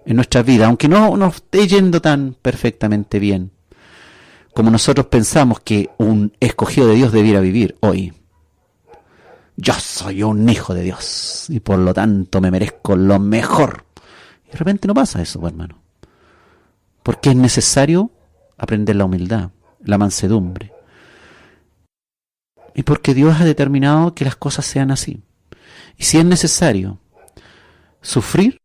en nuestra vida, aunque no nos esté yendo tan perfectamente bien como nosotros pensamos que un escogido de Dios debiera vivir hoy. yo soy un hijo de Dios y por lo tanto me merezco lo mejor. Y de repente no pasa eso, pues, hermano. Porque es necesario aprender la humildad, la mansedumbre. Y porque Dios ha determinado que las cosas sean así. Y si es necesario sufrir,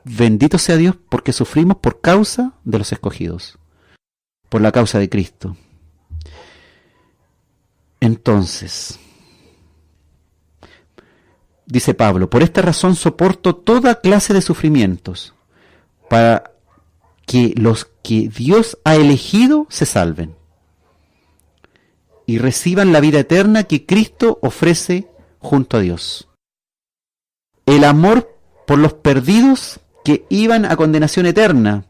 bendito sea Dios, porque sufrimos por causa de los escogidos, por la causa de Cristo. Entonces, dice Pablo, por esta razón soporto toda clase de sufrimientos, para que los que Dios ha elegido se salven y reciban la vida eterna que Cristo ofrece junto a Dios. El amor por los perdidos que iban a condenación eterna.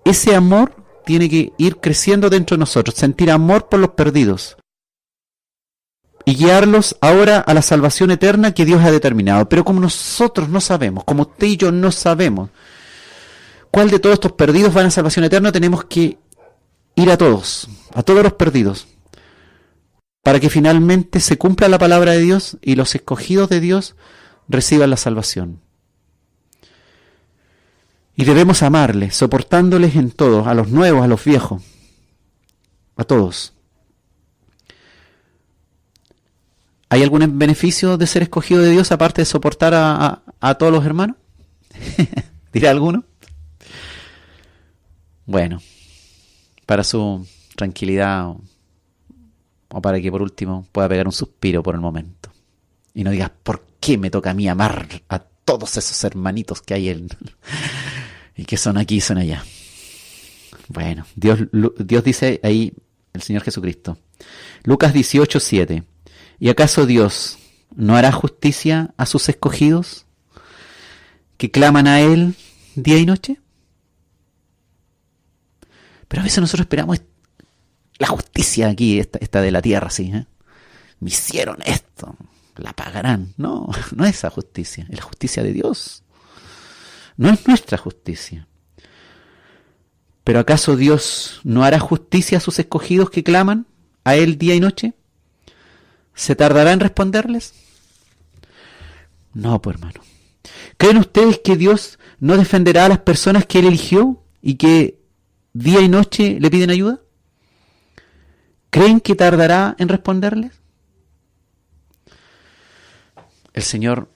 Ese amor tiene que ir creciendo dentro de nosotros, sentir amor por los perdidos y guiarlos ahora a la salvación eterna que Dios ha determinado. Pero como nosotros no sabemos, como usted y yo no sabemos cuál de todos estos perdidos van a salvación eterna, tenemos que ir a todos los perdidos, para que finalmente se cumpla la palabra de Dios y los escogidos de Dios reciban la salvación. Y debemos amarles, soportándoles en todo, a los nuevos, a los viejos, a todos. ¿Hay algún beneficio de ser escogido de Dios aparte de soportar a todos los hermanos? ¿Dirá alguno? Bueno, para su tranquilidad o para que por último pueda pegar un suspiro por el momento y no digas, ¿por qué me toca a mí amar a todos esos hermanitos que hay y que son aquí y son allá? Bueno, Dios dice ahí, el Señor Jesucristo, Lucas 18:7, ¿y acaso Dios no hará justicia a sus escogidos que claman a Él día y noche? Pero a veces nosotros esperamos la justicia aquí, esta de la tierra, sí, ¿eh? Me hicieron esto, la pagarán. No, no es esa justicia, es la justicia de Dios. No es nuestra justicia. ¿Pero acaso Dios no hará justicia a sus escogidos que claman a Él día y noche? ¿Se tardará en responderles? No, pues hermano. ¿Creen ustedes que Dios no defenderá a las personas que Él eligió y que día y noche le piden ayuda? ¿Creen que tardará en responderles? El Señor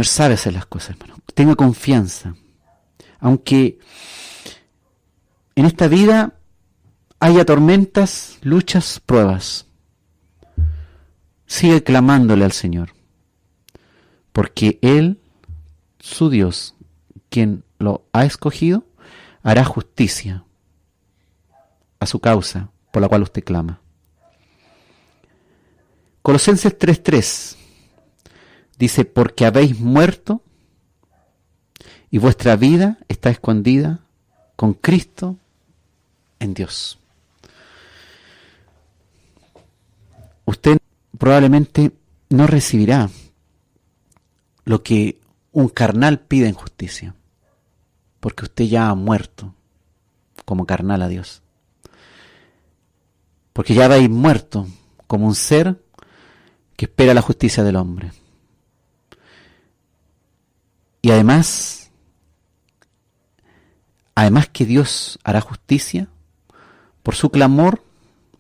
sabe hacer las cosas, hermano. Tenga confianza. Aunque en esta vida haya tormentas, luchas, pruebas, sigue clamándole al Señor. Porque Él, su Dios, quien lo ha escogido, hará justicia a su causa por la cual usted clama. Colosenses 3:3 dice, porque habéis muerto y vuestra vida está escondida con Cristo en Dios. Usted probablemente no recibirá lo que un carnal pide en justicia, porque usted ya ha muerto como carnal a Dios. Porque ya habéis muerto como un ser que espera la justicia del hombre. Y además que Dios hará justicia por su clamor,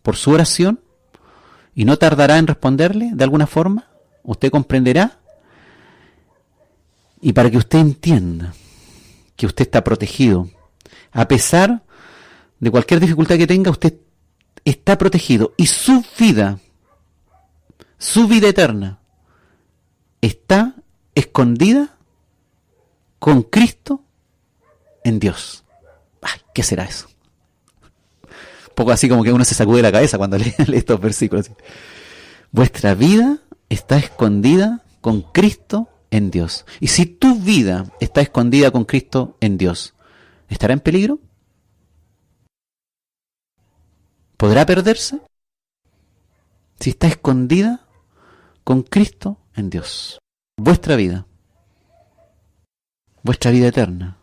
por su oración, y no tardará en responderle de alguna forma, usted comprenderá, y para que usted entienda que usted está protegido, a pesar de cualquier dificultad que tenga, usted está protegido, y su vida eterna, está escondida con Cristo en Dios. Ay, ¿qué será eso? Un poco así como que uno se sacude la cabeza cuando lee estos versículos. Vuestra vida está escondida con Cristo en Dios. Y si tu vida está escondida con Cristo en Dios, ¿estará en peligro? ¿Podrá perderse? Si está escondida con Cristo en Dios. Vuestra vida eterna.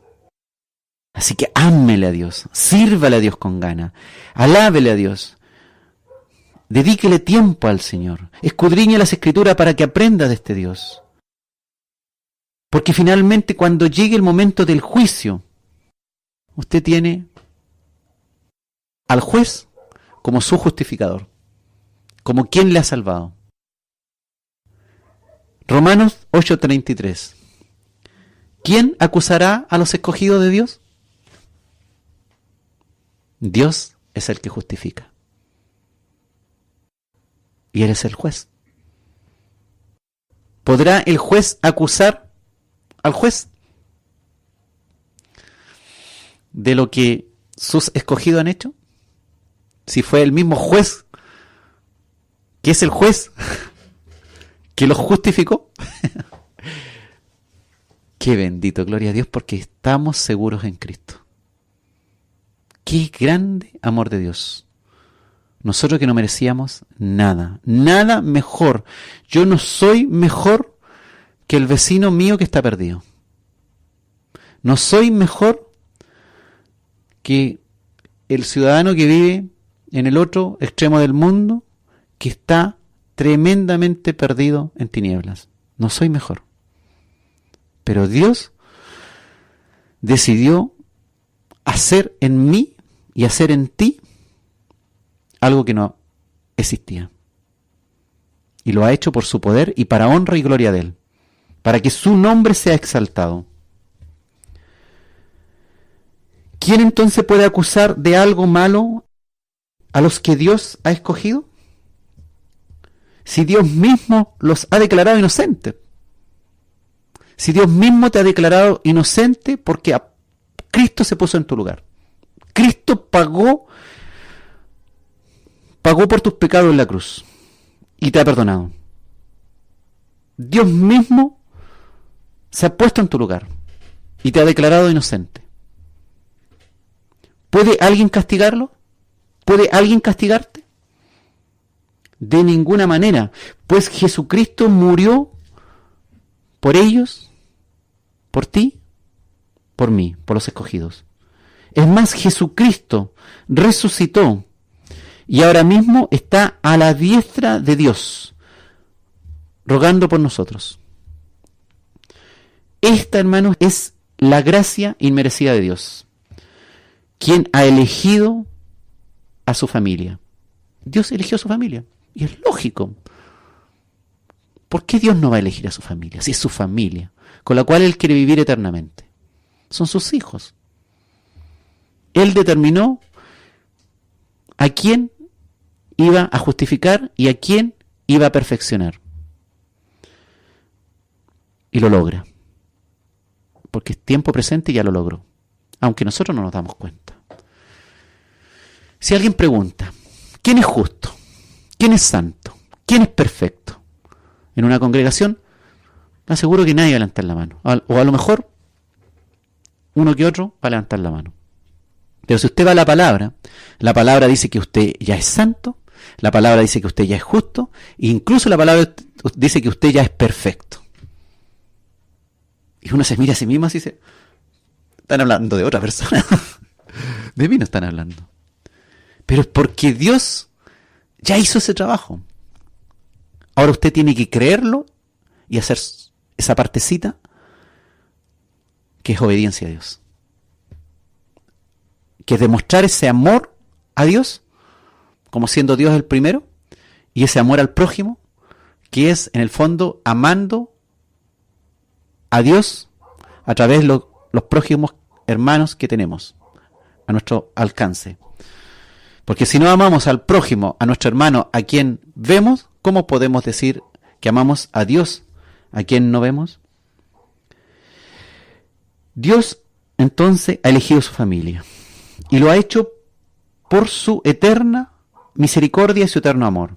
Así que ámele a Dios, sírvale a Dios con gana, alábele a Dios, Dedíquele tiempo al Señor. Escudriñe las Escrituras para que aprenda de este Dios. Porque finalmente cuando llegue el momento del juicio, usted tiene al juez como su justificador, como quien le ha salvado. Romanos 8:33. ¿Quién acusará a los escogidos de Dios? Dios es el que justifica. Y Él es el juez. ¿Podrá el juez acusar al juez de lo que sus escogidos han hecho? Si fue el mismo juez, que es el juez, que los justificó. Qué bendito, gloria a Dios, porque estamos seguros en Cristo. Qué grande amor de Dios. Nosotros que no merecíamos nada, nada mejor. Yo no soy mejor que el vecino mío que está perdido. No soy mejor que el ciudadano que vive en el otro extremo del mundo, que está tremendamente perdido en tinieblas. No soy mejor. Pero Dios decidió hacer en mí y hacer en ti algo que no existía. Y lo ha hecho por su poder y para honra y gloria de Él, para que su nombre sea exaltado. ¿Quién entonces puede acusar de algo malo a los que Dios ha escogido? Si Dios mismo los ha declarado inocentes. Si Dios mismo te ha declarado inocente porque Cristo se puso en tu lugar. Cristo pagó por tus pecados en la cruz y te ha perdonado. Dios mismo se ha puesto en tu lugar y te ha declarado inocente. ¿Puede alguien castigarlo? ¿Puede alguien castigarte? De ninguna manera, pues Jesucristo murió por ellos, por ti, por mí, por los escogidos. Es más, Jesucristo resucitó y ahora mismo está a la diestra de Dios, rogando por nosotros. Esta, hermanos, es la gracia inmerecida de Dios, quien ha elegido a su familia. Dios eligió a su familia, y es lógico. ¿Por qué Dios no va a elegir a su familia? Si es su familia, con la cual Él quiere vivir eternamente. Son sus hijos. Él determinó a quién iba a justificar y a quién iba a perfeccionar. Y lo logra. Porque es tiempo presente y ya lo logró. Aunque nosotros no nos damos cuenta. Si alguien pregunta, ¿quién es justo? ¿Quién es santo? ¿Quién es perfecto? En una congregación, me aseguro que nadie va a levantar la mano. O a lo mejor, uno que otro va a levantar la mano. Pero si usted va a la palabra dice que usted ya es santo, la palabra dice que usted ya es justo, e incluso la palabra dice que usted ya es perfecto. Y uno se mira a sí mismo y dice, están hablando de otra persona. De mí no están hablando. Pero es porque Dios ya hizo ese trabajo. Ahora usted tiene que creerlo y hacer esa partecita que es obediencia a Dios. Que es demostrar ese amor a Dios, como siendo Dios el primero, y ese amor al prójimo, que es en el fondo amando a Dios a través de los prójimos hermanos que tenemos a nuestro alcance. Porque si no amamos al prójimo, a nuestro hermano, a quien vemos, ¿cómo podemos decir que amamos a Dios, a quien no vemos? Dios entonces ha elegido su familia y lo ha hecho por su eterna misericordia y su eterno amor.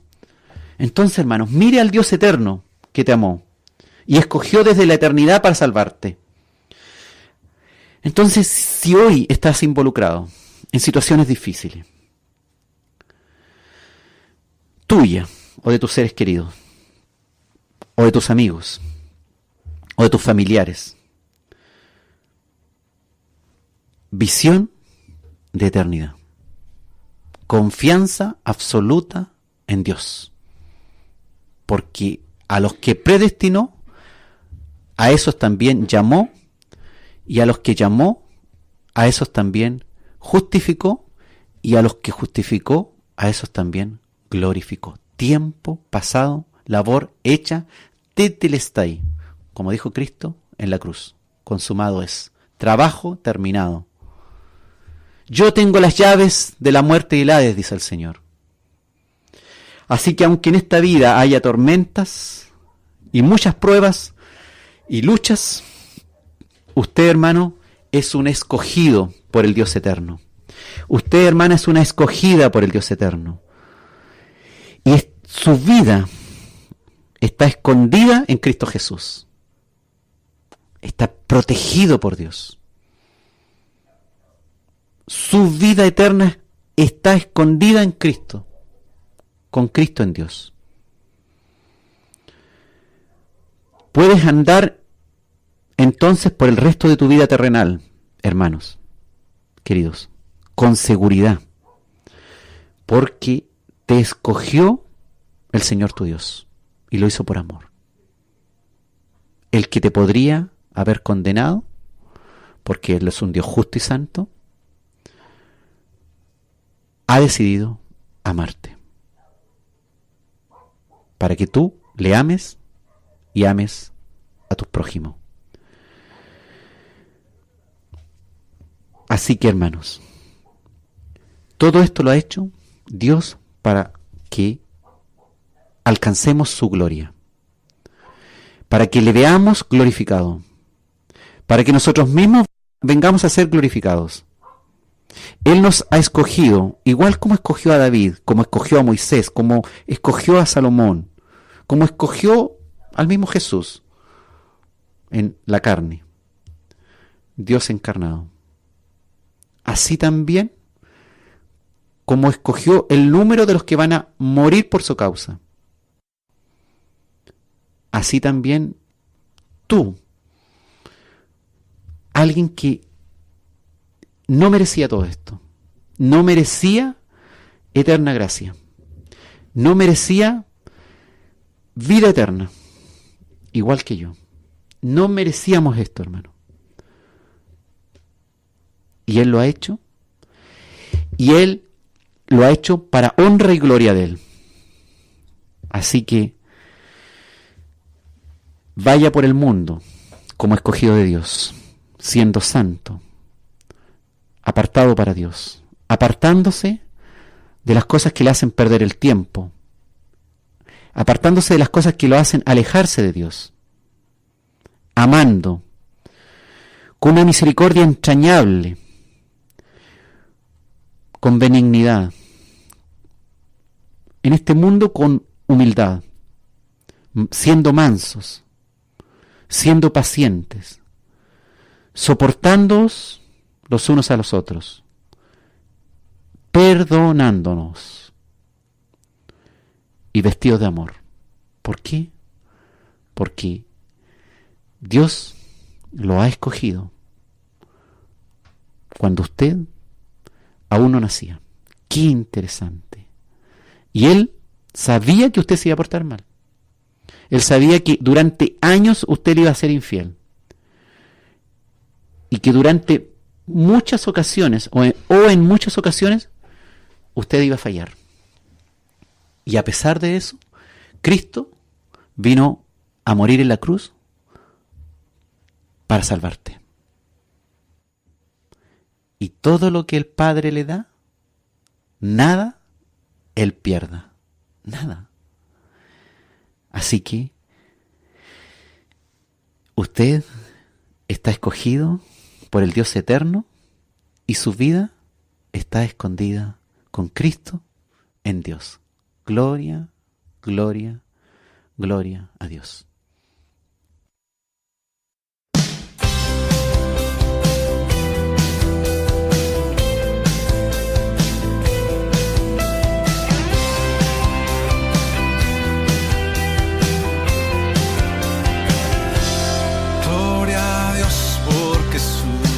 Entonces, hermanos, mire al Dios eterno que te amó y escogió desde la eternidad para salvarte. Entonces, si hoy estás involucrado en situaciones difíciles, tuya o de tus seres queridos, o de tus amigos, o de tus familiares, visión de eternidad, confianza absoluta en Dios. Porque a los que predestinó, a esos también llamó, y a los que llamó, a esos también justificó, y a los que justificó, a esos también glorificó. Tiempo pasado, labor hecha, tetelestai, como dijo Cristo en la cruz. Consumado es. Trabajo terminado. Yo tengo las llaves de la muerte y el Hades, dice el Señor. Así que aunque en esta vida haya tormentas y muchas pruebas y luchas, usted, hermano, es un escogido por el Dios eterno. Usted, hermana, es una escogida por el Dios eterno. Y su vida está escondida en Cristo Jesús. Está protegido por Dios. Su vida eterna está escondida en Cristo, con Cristo en Dios. Puedes andar entonces por el resto de tu vida terrenal, hermanos, queridos, con seguridad, porque te escogió el Señor tu Dios y lo hizo por amor. El que te podría haber condenado, porque Él es un Dios justo y santo, ha decidido amarte, para que tú le ames y ames a tus prójimos. Así que, hermanos, todo esto lo ha hecho Dios para que alcancemos su gloria, para que le veamos glorificado, para que nosotros mismos vengamos a ser glorificados. Él nos ha escogido, igual como escogió a David, como escogió a Moisés, como escogió a Salomón, como escogió al mismo Jesús en la carne, Dios encarnado. Así también como escogió el número de los que van a morir por su causa. Así también tú, alguien que no merecía todo esto, no merecía eterna gracia, no merecía vida eterna, igual que yo. No merecíamos esto, hermano. Y Él lo ha hecho, y Él lo ha hecho para honra y gloria de Él. Así que vaya por el mundo como escogido de Dios, siendo santo, apartado para Dios, apartándose de las cosas que le hacen perder el tiempo, apartándose de las cosas que lo hacen alejarse de Dios, amando, con una misericordia entrañable, con benignidad, en este mundo con humildad, siendo mansos, siendo pacientes, soportándoos los unos a los otros, perdonándonos y vestidos de amor. ¿Por qué? Porque Dios lo ha escogido cuando usted aún no nacía. Qué interesante. Y Él sabía que usted se iba a portar mal. Él sabía que durante años usted le iba a ser infiel. Y que durante muchas ocasiones, o en muchas ocasiones, usted iba a fallar. Y a pesar de eso, Cristo vino a morir en la cruz para salvarte. Y todo lo que el Padre le da, nada Él pierda. Nada. Así que usted está escogido por el Dios eterno y su vida está escondida con Cristo en Dios. Gloria, gloria, gloria a Dios.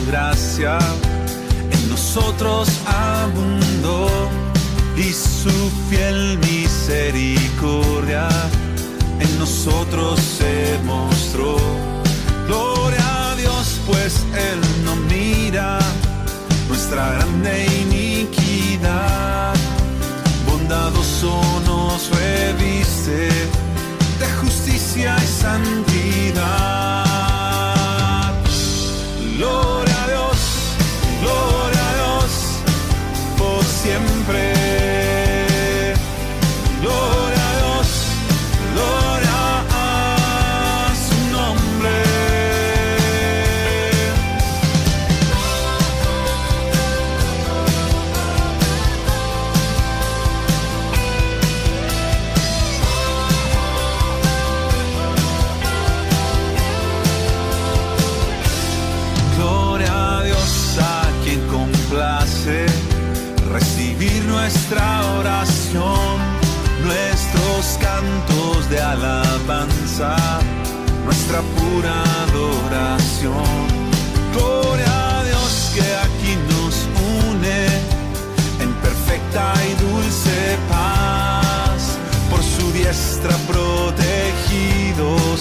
Gracia en nosotros abundó y su fiel misericordia misericordia en nosotros se mostró. Gloria a Dios, pues Él no mira nuestra grande iniquidad. Bondadoso nos reviste de justicia y santidad. Gloria a Dios, por siempre. Gloria a Dios, gloria a su nombre. Gloria a Dios, a quien complace recibir nuestra oración, nuestros cantos de alabanza, nuestra pura adoración. Gloria a Dios que aquí nos une en perfecta y dulce paz, por su diestra protegidos,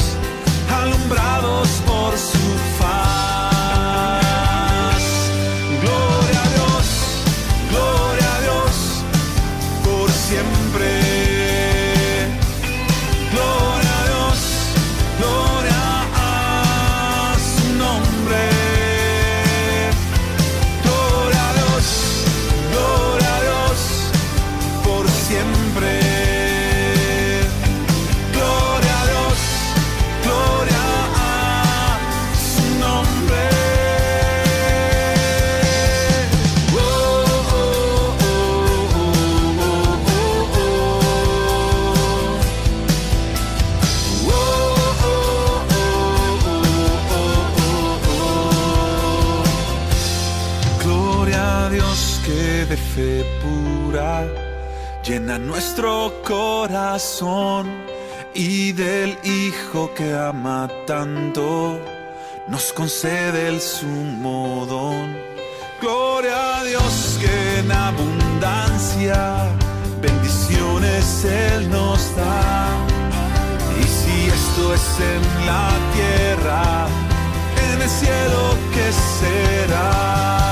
alumbrados por su faz. Gloria a Dios, por siempre. Gloria a Dios, gloria a su nombre. Gloria a Dios, por siempre. Gloria a Dios, gloria a su nombre. Oh, oh, oh, oh, oh, oh, oh. Gloria a Dios que de fe pura llena nuestro corazón, y del Hijo que ama tanto nos concede el sumo don. Gloria a Dios que en abundancia bendiciones Él nos da. Y si esto es en la tierra, en el cielo, ¿qué será?